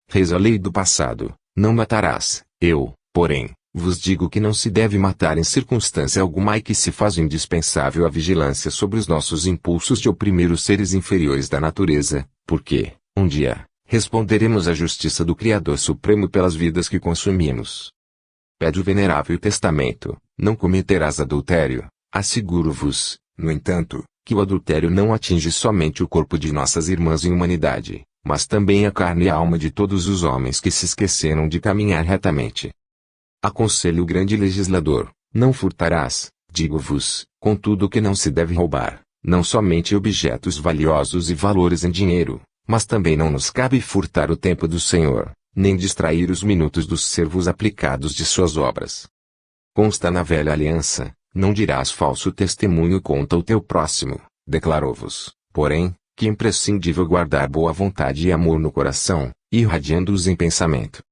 Reza a lei do passado, não matarás, eu, porém, vos digo que não se deve matar em circunstância alguma e que se faz indispensável a vigilância sobre os nossos impulsos de oprimir os seres inferiores da natureza, porque, um dia, responderemos à justiça do Criador Supremo pelas vidas que consumimos. Pede o venerável testamento, não cometerás adultério, asseguro-vos, no entanto, que o adultério não atinge somente o corpo de nossas irmãs em humanidade, mas também a carne e a alma de todos os homens que se esqueceram de caminhar retamente. Aconselho o grande legislador, não furtarás, digo-vos, contudo que não se deve roubar, não somente objetos valiosos e valores em dinheiro, mas também não nos cabe furtar o tempo do Senhor, nem distrair os minutos dos servos aplicados de suas obras. Consta na velha aliança, não dirás falso testemunho contra o teu próximo, declarou-vos, porém, que é imprescindível guardar boa vontade e amor no coração, irradiando-os em pensamento.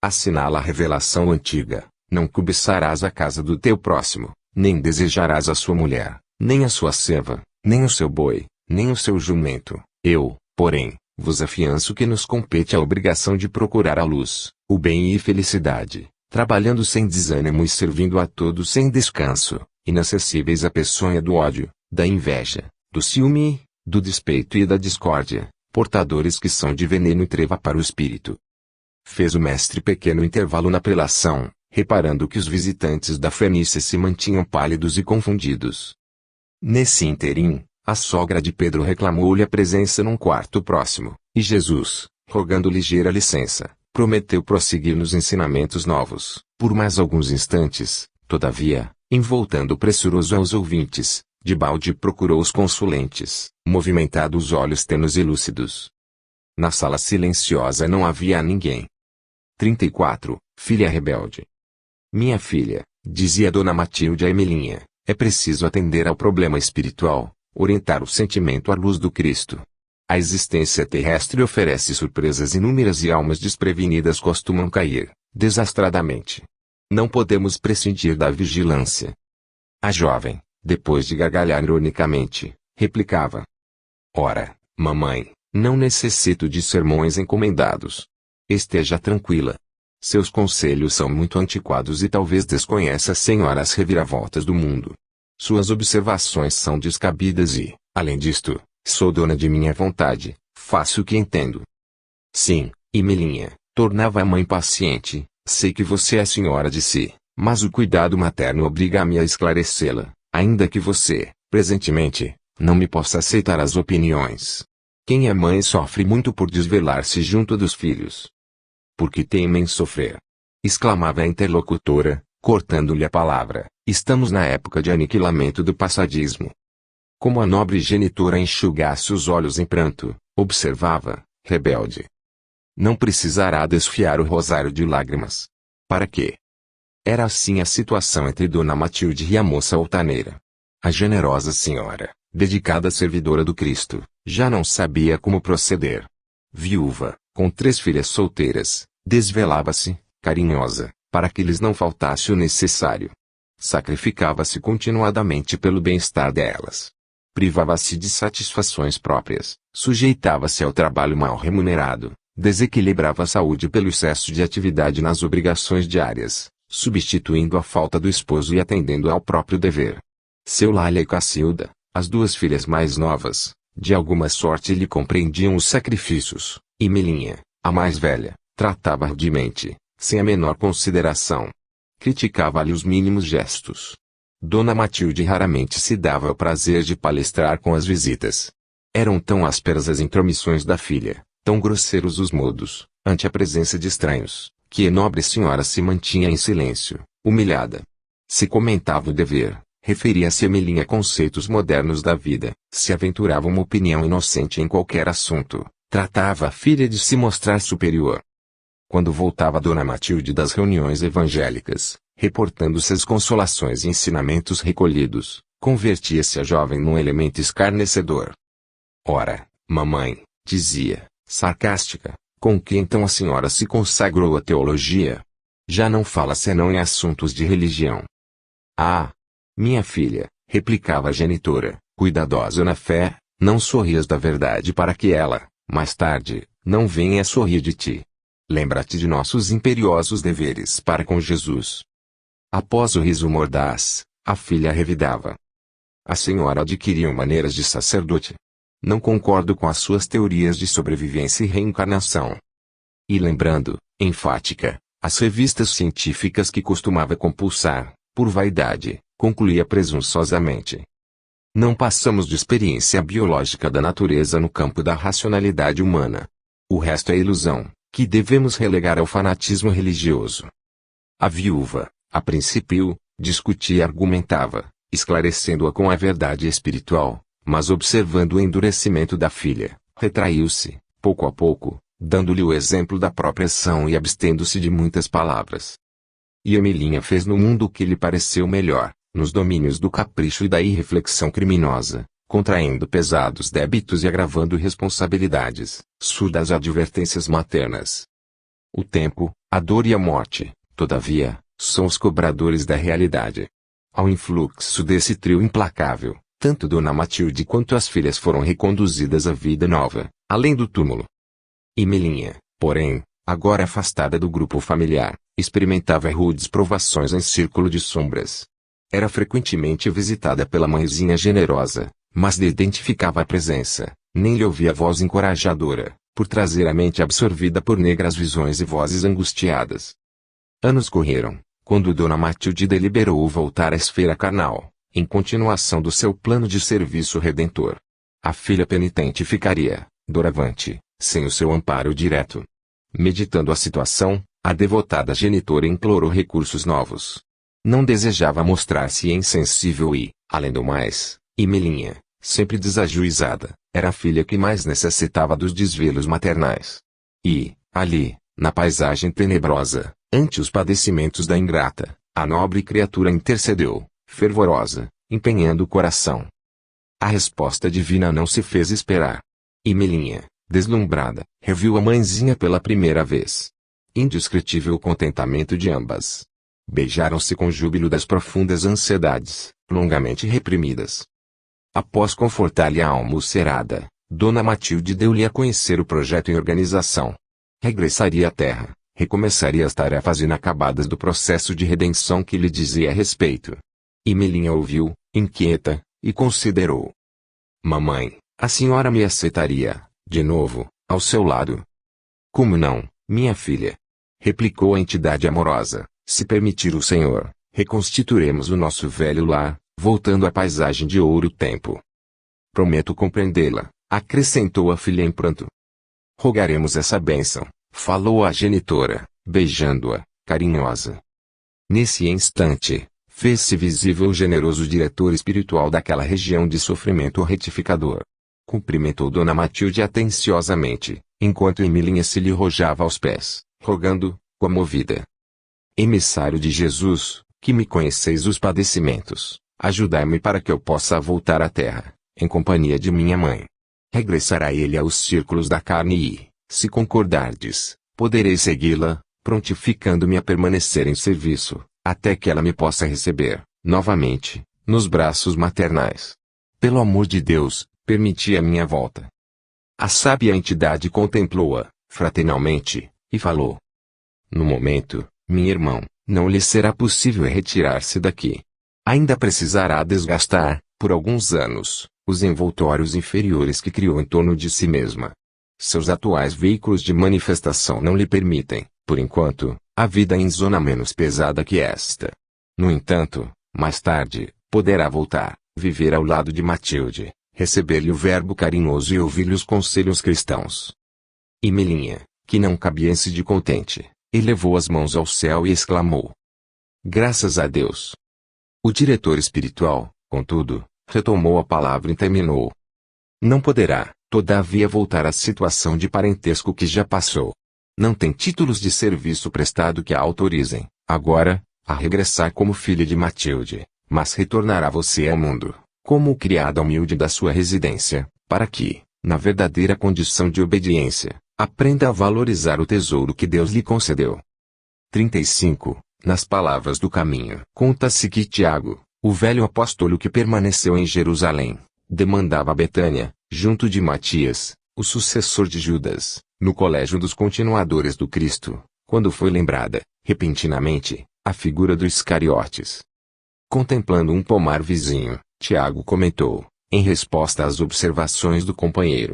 Assinala a revelação antiga, não cobiçarás a casa do teu próximo, nem desejarás a sua mulher, nem a sua serva, nem o seu boi, nem o seu jumento. Eu, porém, vos afianço que nos compete a obrigação de procurar a luz, o bem e felicidade, trabalhando sem desânimo e servindo a todos sem descanso, inacessíveis à peçonha do ódio, da inveja, do ciúme, do despeito e da discórdia, portadores que são de veneno e treva para o espírito. Fez o mestre pequeno intervalo na prelação, reparando que os visitantes da Fenícia se mantinham pálidos e confundidos. Nesse interim, a sogra de Pedro reclamou-lhe a presença num quarto próximo, e Jesus, rogando ligeira licença, prometeu prosseguir nos ensinamentos novos. Por mais alguns instantes, todavia, voltando pressuroso aos ouvintes, debalde procurou os consulentes, movimentado os olhos tênues e lúcidos. Na sala silenciosa não havia ninguém. 34. Filha rebelde. Minha filha, dizia Dona Matilde a Emelinha, é preciso atender ao problema espiritual, orientar o sentimento à luz do Cristo. A existência terrestre oferece surpresas inúmeras e almas desprevenidas costumam cair, desastradamente. Não podemos prescindir da vigilância. A jovem, depois de gargalhar ironicamente, replicava: Ora, mamãe, não necessito de sermões encomendados. Esteja tranquila. Seus conselhos são muito antiquados e talvez desconheça a senhora as reviravoltas do mundo. Suas observações são descabidas e, além disto, sou dona de minha vontade, faço o que entendo. Sim, Emelinha, tornava a mãe paciente, sei que você é senhora de si, mas o cuidado materno obriga-me a esclarecê-la, ainda que você, presentemente, não me possa aceitar as opiniões. Quem é mãe sofre muito por desvelar-se junto dos filhos. Porque temem sofrer. Exclamava a interlocutora, cortando-lhe a palavra, estamos na época de aniquilamento do passadismo. Como a nobre genitora enxugasse os olhos em pranto, observava, rebelde. Não precisará desfiar o rosário de lágrimas. Para quê? Era assim a situação entre Dona Matilde e a moça altaneira. A generosa senhora, dedicada servidora do Cristo, já não sabia como proceder. Viúva, com 3 filhas solteiras, desvelava-se, carinhosa, para que lhes não faltasse o necessário. Sacrificava-se continuadamente pelo bem-estar delas. Privava-se de satisfações próprias, sujeitava-se ao trabalho mal remunerado, desequilibrava a saúde pelo excesso de atividade nas obrigações diárias, substituindo a falta do esposo e atendendo ao próprio dever. Seu Lália e Cacilda, as 2 filhas mais novas, de alguma sorte lhe compreendiam os sacrifícios, e Melinha, a mais velha, tratava ardimente, sem a menor consideração. Criticava-lhe os mínimos gestos. Dona Matilde raramente se dava ao prazer de palestrar com as visitas. Eram tão ásperas as intromissões da filha, tão grosseiros os modos, ante a presença de estranhos, que a nobre senhora se mantinha em silêncio, humilhada. Se comentava o dever, referia-se a Melinha conceitos modernos da vida, se aventurava uma opinião inocente em qualquer assunto, tratava a filha de se mostrar superior. Quando voltava Dona Matilde das reuniões evangélicas, reportando-se as consolações e ensinamentos recolhidos, convertia-se a jovem num elemento escarnecedor. Ora, mamãe, dizia, sarcástica, com que então a senhora se consagrou à teologia? Já não fala senão em assuntos de religião. Ah! Minha filha, replicava a genitora, cuidadosa na fé, não sorrias da verdade para que ela, mais tarde, não venha a sorrir de ti. Lembra-te de nossos imperiosos deveres para com Jesus. Após o riso mordaz, a filha revidava. A senhora adquiriu maneiras de sacerdote. Não concordo com as suas teorias de sobrevivência e reencarnação. E lembrando, enfática, as revistas científicas que costumava compulsar, por vaidade, concluía presunçosamente. Não passamos de experiência biológica da natureza no campo da racionalidade humana. O resto é ilusão, que devemos relegar ao fanatismo religioso. A viúva, a princípio, discutia e argumentava, esclarecendo-a com a verdade espiritual, mas observando o endurecimento da filha, retraiu-se, pouco a pouco, dando-lhe o exemplo da própria ação e abstendo-se de muitas palavras. E Emelinha fez no mundo o que lhe pareceu melhor, nos domínios do capricho e da irreflexão criminosa, contraindo pesados débitos e agravando responsabilidades, surdas advertências maternas. O tempo, a dor e a morte, todavia, são os cobradores da realidade. Ao influxo desse trio implacável, tanto Dona Matilde quanto as filhas foram reconduzidas à vida nova, além do túmulo. Emelinha, porém, agora afastada do grupo familiar, experimentava rudes provações em círculo de sombras. Era frequentemente visitada pela mãezinha generosa, mas lhe identificava a presença, nem lhe ouvia voz encorajadora, por trazer a mente absorvida por negras visões e vozes angustiadas. Anos correram, quando Dona Matilde deliberou voltar à esfera carnal, em continuação do seu plano de serviço redentor. A filha penitente ficaria, doravante, sem o seu amparo direto. Meditando a situação, a devotada genitora implorou recursos novos. Não desejava mostrar-se insensível e, além do mais, Emelinha, sempre desajuizada, era a filha que mais necessitava dos desvelos maternais. E, ali, na paisagem tenebrosa, ante os padecimentos da ingrata, a nobre criatura intercedeu, fervorosa, empenhando o coração. A resposta divina não se fez esperar. Emelinha, deslumbrada, reviu a mãezinha pela primeira vez. Indescritível o contentamento de ambas. Beijaram-se com júbilo das profundas ansiedades, longamente reprimidas. Após confortar-lhe a alma ulcerada, Dona Matilde deu-lhe a conhecer o projeto em organização. Regressaria à terra, recomeçaria as tarefas inacabadas do processo de redenção que lhe dizia a respeito. E Melinha ouviu, inquieta, e considerou. Mamãe, a senhora me aceitaria, de novo, ao seu lado? Como não, minha filha? Replicou a entidade amorosa. Se permitir o Senhor, reconstituiremos o nosso velho lar, voltando à paisagem de ouro tempo. Prometo compreendê-la, acrescentou a filha em pranto. Rogaremos essa bênção, falou a genitora, beijando-a, carinhosa. Nesse instante, fez-se visível o generoso diretor espiritual daquela região de sofrimento retificador. Cumprimentou Dona Matilde atenciosamente, enquanto Emilinha se lhe rojava aos pés, rogando, comovida. Emissário de Jesus, que me conheceis os padecimentos, ajudai-me para que eu possa voltar à terra, em companhia de minha mãe. Regressará ele aos círculos da carne e, se concordardes, poderei segui-la, prontificando-me a permanecer em serviço, até que ela me possa receber, novamente, nos braços maternais. Pelo amor de Deus, permiti a minha volta. A sábia entidade contemplou-a, fraternalmente, e falou. No momento, meu irmão, não lhe será possível retirar-se daqui. Ainda precisará desgastar, por alguns anos, os envoltórios inferiores que criou em torno de si mesma. Seus atuais veículos de manifestação não lhe permitem, por enquanto, a vida em zona menos pesada que esta. No entanto, mais tarde, poderá voltar, viver ao lado de Matilde, receber-lhe o verbo carinhoso e ouvir-lhe os conselhos cristãos. E Melinha, que não cabia-se de contente, elevou as mãos ao céu e exclamou. Graças a Deus. O diretor espiritual, contudo, retomou a palavra e terminou. Não poderá, todavia, voltar à situação de parentesco que já passou. Não tem títulos de serviço prestado que a autorizem, agora, a regressar como filha de Matilde, mas retornará você ao mundo, como criada humilde da sua residência, para que, na verdadeira condição de obediência, aprenda a valorizar o tesouro que Deus lhe concedeu. 35. Nas palavras do caminho. Conta-se que Tiago, o velho apóstolo que permaneceu em Jerusalém, demandava a Betânia, junto de Matias, o sucessor de Judas, no colégio dos continuadores do Cristo, quando foi lembrada, repentinamente, a figura do Iscariotes. Contemplando um pomar vizinho, Tiago comentou, em resposta às observações do companheiro.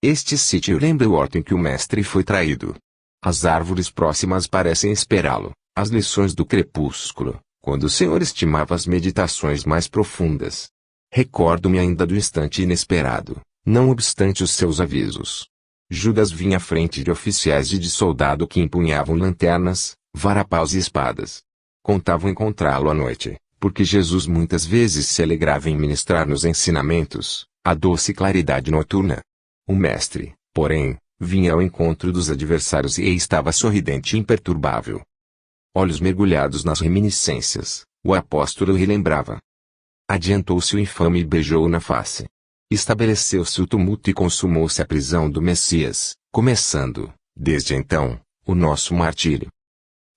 Este sítio lembra o horto em que o mestre foi traído. As árvores próximas parecem esperá-lo, as lições do crepúsculo, quando o Senhor estimava as meditações mais profundas. Recordo-me ainda do instante inesperado, não obstante os seus avisos. Judas vinha à frente de oficiais e de soldado que empunhavam lanternas, varapaus e espadas. Contavam encontrá-lo à noite, porque Jesus muitas vezes se alegrava em ministrar nos ensinamentos, a doce claridade noturna. O mestre, porém, vinha ao encontro dos adversários e estava sorridente e imperturbável. Olhos mergulhados nas reminiscências, o apóstolo relembrava. Adiantou-se o infame e beijou-o na face. Estabeleceu-se o tumulto e consumou-se a prisão do Messias, começando, desde então, o nosso martírio.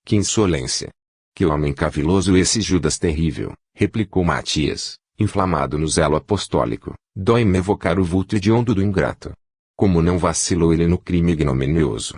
Que insolência! Que homem caviloso esse Judas terrível, replicou Matias, inflamado no zelo apostólico. Dói-me evocar o vulto hediondo do ingrato. Como não vacilou ele no crime ignominioso.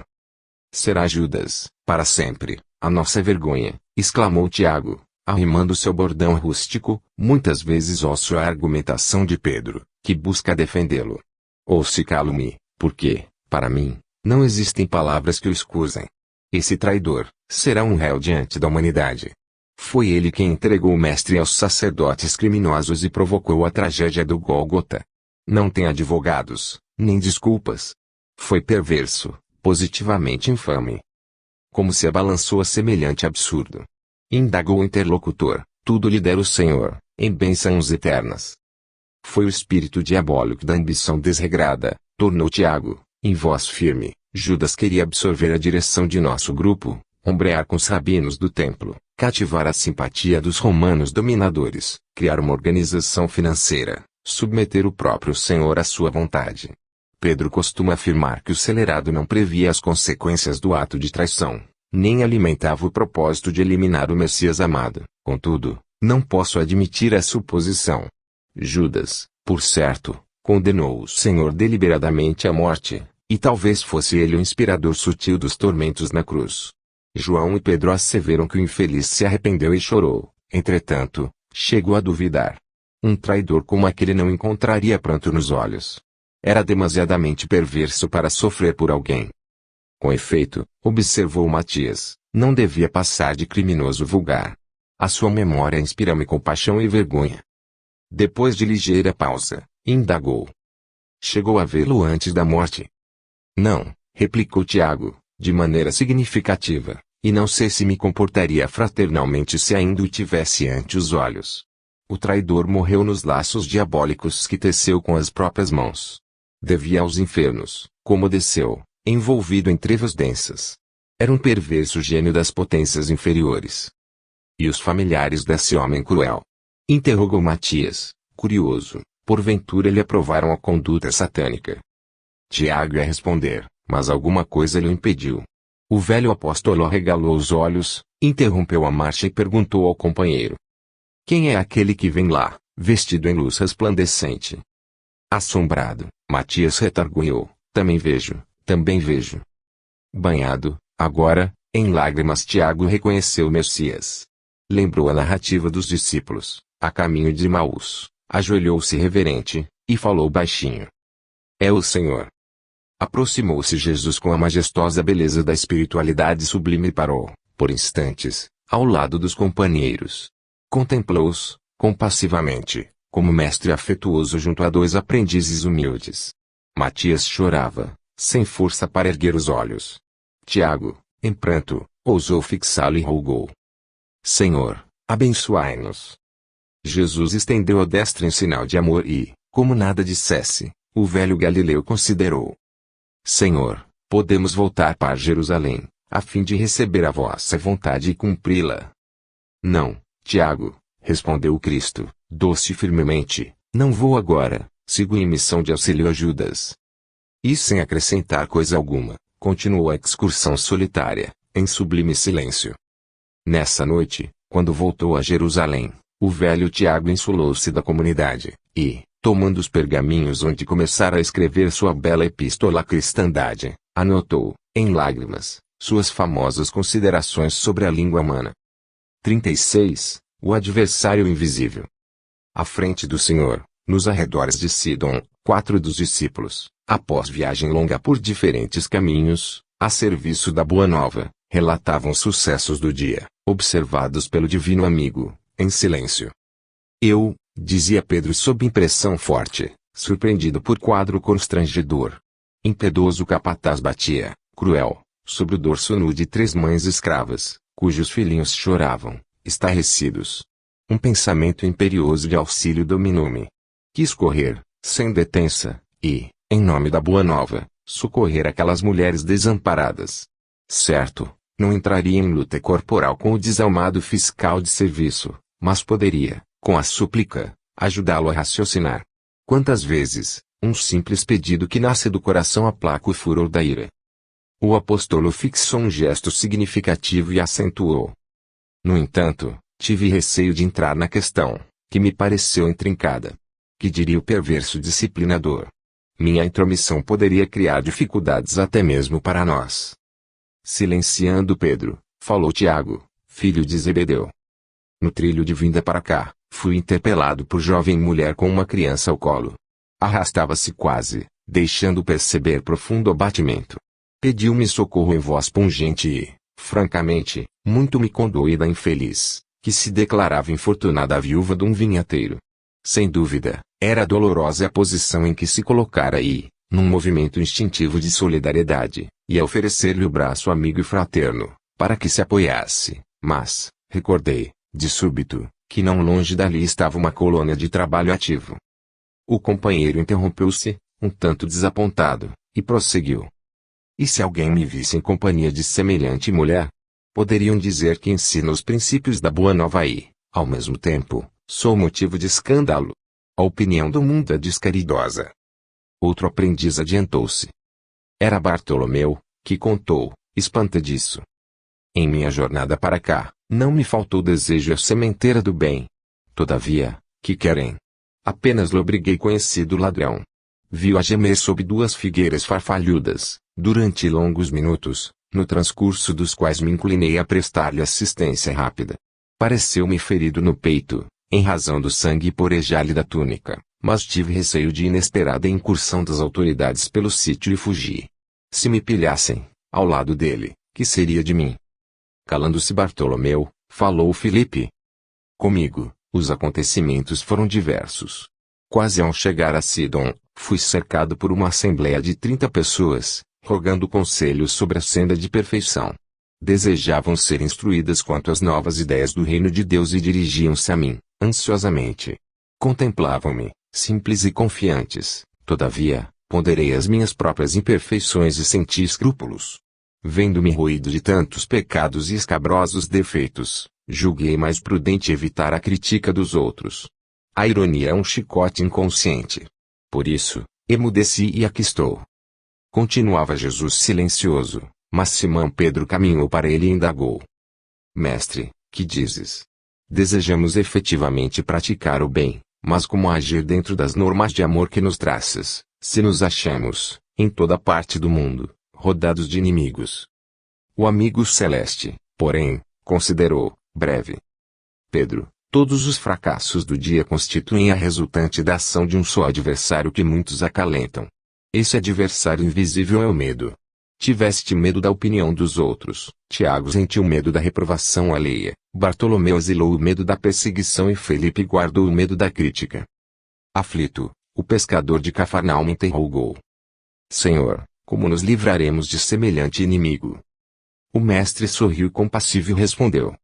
Será Judas, para sempre, a nossa vergonha, exclamou Tiago, arrimando seu bordão rústico, muitas vezes ósseo à argumentação de Pedro, que busca defendê-lo. Ou se calo-me, porque, para mim, não existem palavras que o excusem. Esse traidor, será um réu diante da humanidade. Foi ele quem entregou o mestre aos sacerdotes criminosos e provocou a tragédia do Gólgota. Não tem advogados, nem desculpas. Foi perverso, positivamente infame. Como se abalançou a semelhante absurdo? Indagou o interlocutor, tudo lhe dera o Senhor, em bênçãos eternas. Foi o espírito diabólico da ambição desregrada, tornou Tiago, em voz firme. Judas queria absorver a direção de nosso grupo, ombrear com os rabinos do templo, cativar a simpatia dos romanos dominadores, criar uma organização financeira, submeter o próprio Senhor à sua vontade. Pedro costuma afirmar que o celerado não previa as consequências do ato de traição, nem alimentava o propósito de eliminar o Messias amado. Contudo, Não posso admitir essa suposição. Judas, por certo, condenou o Senhor deliberadamente à morte, e talvez fosse ele o inspirador sutil dos tormentos na cruz. João e Pedro asseveram que o infeliz se arrependeu e chorou, entretanto, chegou a duvidar. Um traidor como aquele não encontraria pranto nos olhos. Era demasiadamente perverso para sofrer por alguém. Com efeito, observou Matias, não devia passar de criminoso vulgar. A sua memória inspira-me compaixão e vergonha. Depois de ligeira pausa, indagou. Chegou a vê-lo antes da morte? Não, replicou Tiago, de maneira significativa, e não sei se me comportaria fraternalmente se ainda o tivesse ante os olhos. O traidor morreu nos laços diabólicos que teceu com as próprias mãos. Devia aos infernos, como desceu, envolvido em trevas densas. Era um perverso gênio das potências inferiores. E os familiares desse homem cruel? Interrogou Matias, curioso, porventura lhe aprovaram a conduta satânica. Tiago ia responder, mas alguma coisa lhe impediu. O velho apóstolo arregalou os olhos, interrompeu a marcha e perguntou ao companheiro. Quem é aquele que vem lá, vestido em luz resplandecente? Assombrado, Matias retarguiu, também vejo. Banhado, agora, em lágrimas Tiago reconheceu o Messias. Lembrou a narrativa dos discípulos, a caminho de Emaús, ajoelhou-se reverente, e falou baixinho. É o Senhor. Aproximou-se Jesus com a majestosa beleza da espiritualidade sublime e parou, por instantes, ao lado dos companheiros. Contemplou-os, compassivamente, como mestre afetuoso junto a dois aprendizes humildes. Matias chorava, sem força para erguer os olhos. Tiago, em pranto, ousou fixá-lo e rogou. Senhor, abençoai-nos. Jesus estendeu a destra em sinal de amor e, como nada dissesse, o velho Galileu considerou. Senhor, podemos voltar para Jerusalém, a fim de receber a vossa vontade e cumpri-la. Não, Tiago, respondeu o Cristo, doce e firmemente, não vou agora, sigo em missão de auxílio a Judas. E sem acrescentar coisa alguma, continuou a excursão solitária, em sublime silêncio. Nessa noite, quando voltou a Jerusalém, o velho Tiago insulou-se da comunidade, e, tomando os pergaminhos onde começara a escrever sua bela epístola à cristandade, anotou, em lágrimas, suas famosas considerações sobre a língua humana. 36. O adversário invisível. À frente do Senhor, nos arredores de Sidom, 4 dos discípulos, após viagem longa por diferentes caminhos, a serviço da Boa Nova, relatavam os sucessos do dia, observados pelo divino amigo, em silêncio. Eu, dizia Pedro sob impressão forte, surpreendido por quadro constrangedor. Impiedoso capataz batia, cruel, sobre o dorso nu de 3 mães escravas, cujos filhinhos choravam, estarrecidos. Um pensamento imperioso de auxílio dominou-me. Quis correr, sem detença, e, em nome da Boa Nova, socorrer aquelas mulheres desamparadas. Certo, não entraria em luta corporal com o desalmado fiscal de serviço, mas poderia, com a súplica, ajudá-lo a raciocinar. Quantas vezes, um simples pedido que nasce do coração aplaca o furor da ira. O apóstolo fixou um gesto significativo e acentuou. No entanto, tive receio de entrar na questão, que me pareceu intrincada. Que diria o perverso disciplinador? Minha intromissão poderia criar dificuldades até mesmo para nós. Silenciando Pedro, falou Tiago, filho de Zebedeu. No trilho de vinda para cá, fui interpelado por jovem mulher com uma criança ao colo. Arrastava-se quase, deixando perceber profundo abatimento. Pediu-me socorro em voz pungente e, francamente, muito me condoi da infeliz, que se declarava infortunada viúva de um vinhateiro. Sem dúvida, era dolorosa a posição em que se colocara e, num movimento instintivo de solidariedade, ia oferecer-lhe o braço amigo e fraterno, para que se apoiasse, mas, recordei, de súbito, que não longe dali estava uma colônia de trabalho ativo. O companheiro interrompeu-se, um tanto desapontado, e prosseguiu. E se alguém me visse em companhia de semelhante mulher? Poderiam dizer que ensino os princípios da Boa Nova e, ao mesmo tempo, sou motivo de escândalo. A opinião do mundo é descaridosa. Outro aprendiz adiantou-se. Era Bartolomeu, que contou, espantadiço. Em minha jornada para cá, Não me faltou desejo à sementeira do bem. Todavia, que querem? Apenas lobriguei conhecido ladrão. Vi-o a gemer sob duas figueiras farfalhudas, durante longos minutos, no transcurso dos quais me inclinei a prestar-lhe assistência rápida. Pareceu-me ferido no peito, em razão do sangue porejar-lhe da túnica, mas tive receio de inesperada incursão das autoridades pelo sítio e fugi. Se me pilhassem, ao lado dele, que seria de mim? Calando-se Bartolomeu, falou Filipe. Comigo, os acontecimentos foram diversos. Quase ao chegar a Sidom, fui cercado por uma assembleia de 30 pessoas, rogando conselhos sobre a senda de perfeição. Desejavam ser instruídas quanto às novas ideias do reino de Deus e dirigiam-se a mim, ansiosamente. Contemplavam-me, simples e confiantes, todavia, ponderei as minhas próprias imperfeições e senti escrúpulos. Vendo-me roído de tantos pecados e escabrosos defeitos, julguei mais prudente evitar a crítica dos outros. A ironia é um chicote inconsciente. Por isso, emudeci e aqui estou. Continuava Jesus silencioso, mas Simão Pedro caminhou para ele e indagou. Mestre, que dizes? Desejamos efetivamente praticar o bem, mas como agir dentro das normas de amor que nos traças, se nos achamos, em toda parte do mundo, rodados de inimigos? O amigo celeste, porém, considerou, breve. Pedro, todos os fracassos do dia constituem a resultante da ação de um só adversário que muitos acalentam. Esse adversário invisível é o medo. Tiveste medo da opinião dos outros, Tiago sentiu medo da reprovação alheia, Bartolomeu exilou o medo da perseguição e Felipe guardou o medo da crítica. Aflito, o pescador de Cafarnaum interrogou. Senhor, como nos livraremos de semelhante inimigo? O mestre sorriu compassivo e respondeu.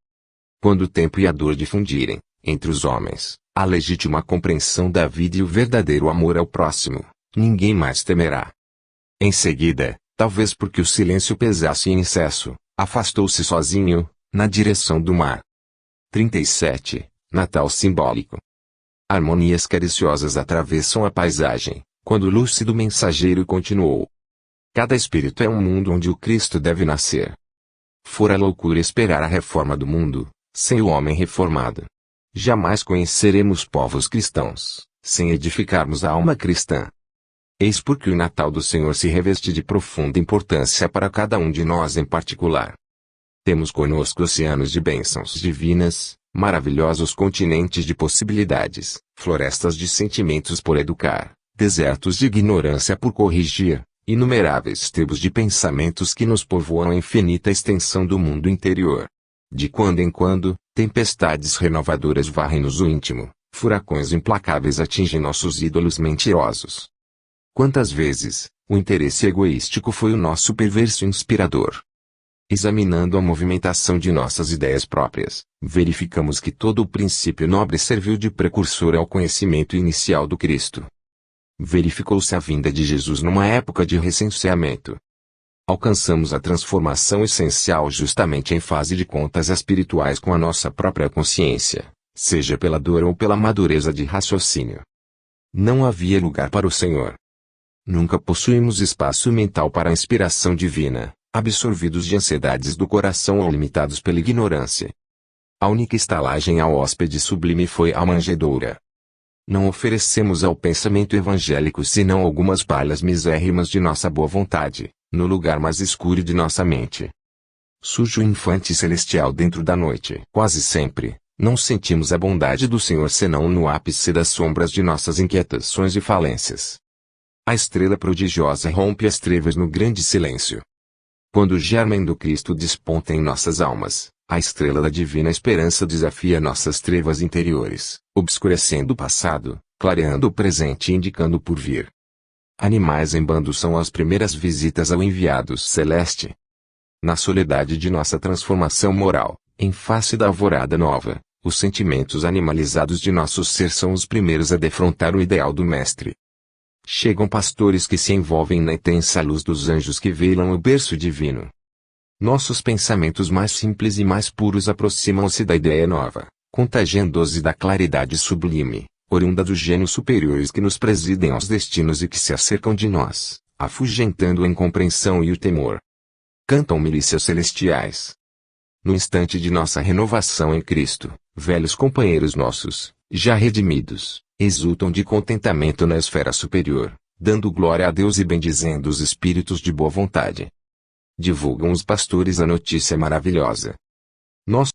Quando o tempo e a dor difundirem, entre os homens, a legítima compreensão da vida e o verdadeiro amor ao próximo, ninguém mais temerá. Em seguida, talvez porque o silêncio pesasse em excesso, afastou-se sozinho, na direção do mar. 37. Natal simbólico. Harmonias cariciosas atravessam a paisagem, quando o lúcido mensageiro continuou. Cada espírito é um mundo onde o Cristo deve nascer. Fora loucura esperar a reforma do mundo, sem o homem reformado. Jamais conheceremos povos cristãos, sem edificarmos a alma cristã. Eis porque o Natal do Senhor se reveste de profunda importância para cada um de nós em particular. Temos conosco oceanos de bênçãos divinas, maravilhosos continentes de possibilidades, florestas de sentimentos por educar, desertos de ignorância por corrigir, inumeráveis tribos de pensamentos que nos povoam a infinita extensão do mundo interior. De quando em quando, tempestades renovadoras varrem-nos o íntimo, furacões implacáveis atingem nossos ídolos mentirosos. Quantas vezes, o interesse egoístico foi o nosso perverso inspirador? Examinando a movimentação de nossas ideias próprias, verificamos que todo o princípio nobre serviu de precursor ao conhecimento inicial do Cristo. Verificou-se a vinda de Jesus numa época de recenseamento. Alcançamos a transformação essencial justamente em fase de contas espirituais com a nossa própria consciência, seja pela dor ou pela madureza de raciocínio. Não havia lugar para o Senhor. Nunca possuímos espaço mental para a inspiração divina, absorvidos de ansiedades do coração ou limitados pela ignorância. A única estalagem ao hóspede sublime foi a manjedoura. Não oferecemos ao pensamento evangélico senão algumas palhas misérrimas de nossa boa vontade, no lugar mais escuro de nossa mente. Surge o infante celestial dentro da noite. Quase sempre, não sentimos a bondade do Senhor senão no ápice das sombras de nossas inquietações e falências. A estrela prodigiosa rompe as trevas no grande silêncio. Quando o germen do Cristo desponta em nossas almas, a estrela da divina esperança desafia nossas trevas interiores, obscurecendo o passado, clareando o presente e indicando o porvir. Animais em bando são as primeiras visitas ao enviado celeste. Na soledade de nossa transformação moral, em face da alvorada nova, os sentimentos animalizados de nosso ser são os primeiros a defrontar o ideal do Mestre. Chegam pastores que se envolvem na intensa luz dos anjos que velam o berço divino. Nossos pensamentos mais simples e mais puros aproximam-se da ideia nova, contagiando-os da claridade sublime, oriunda dos gênios superiores que nos presidem aos destinos e que se acercam de nós, afugentando a incompreensão e o temor. Cantam milícias celestiais. No instante de nossa renovação em Cristo, velhos companheiros nossos, já redimidos, exultam de contentamento na esfera superior, dando glória a Deus e bendizendo os espíritos de boa vontade. Divulgam os pastores a notícia maravilhosa. Nós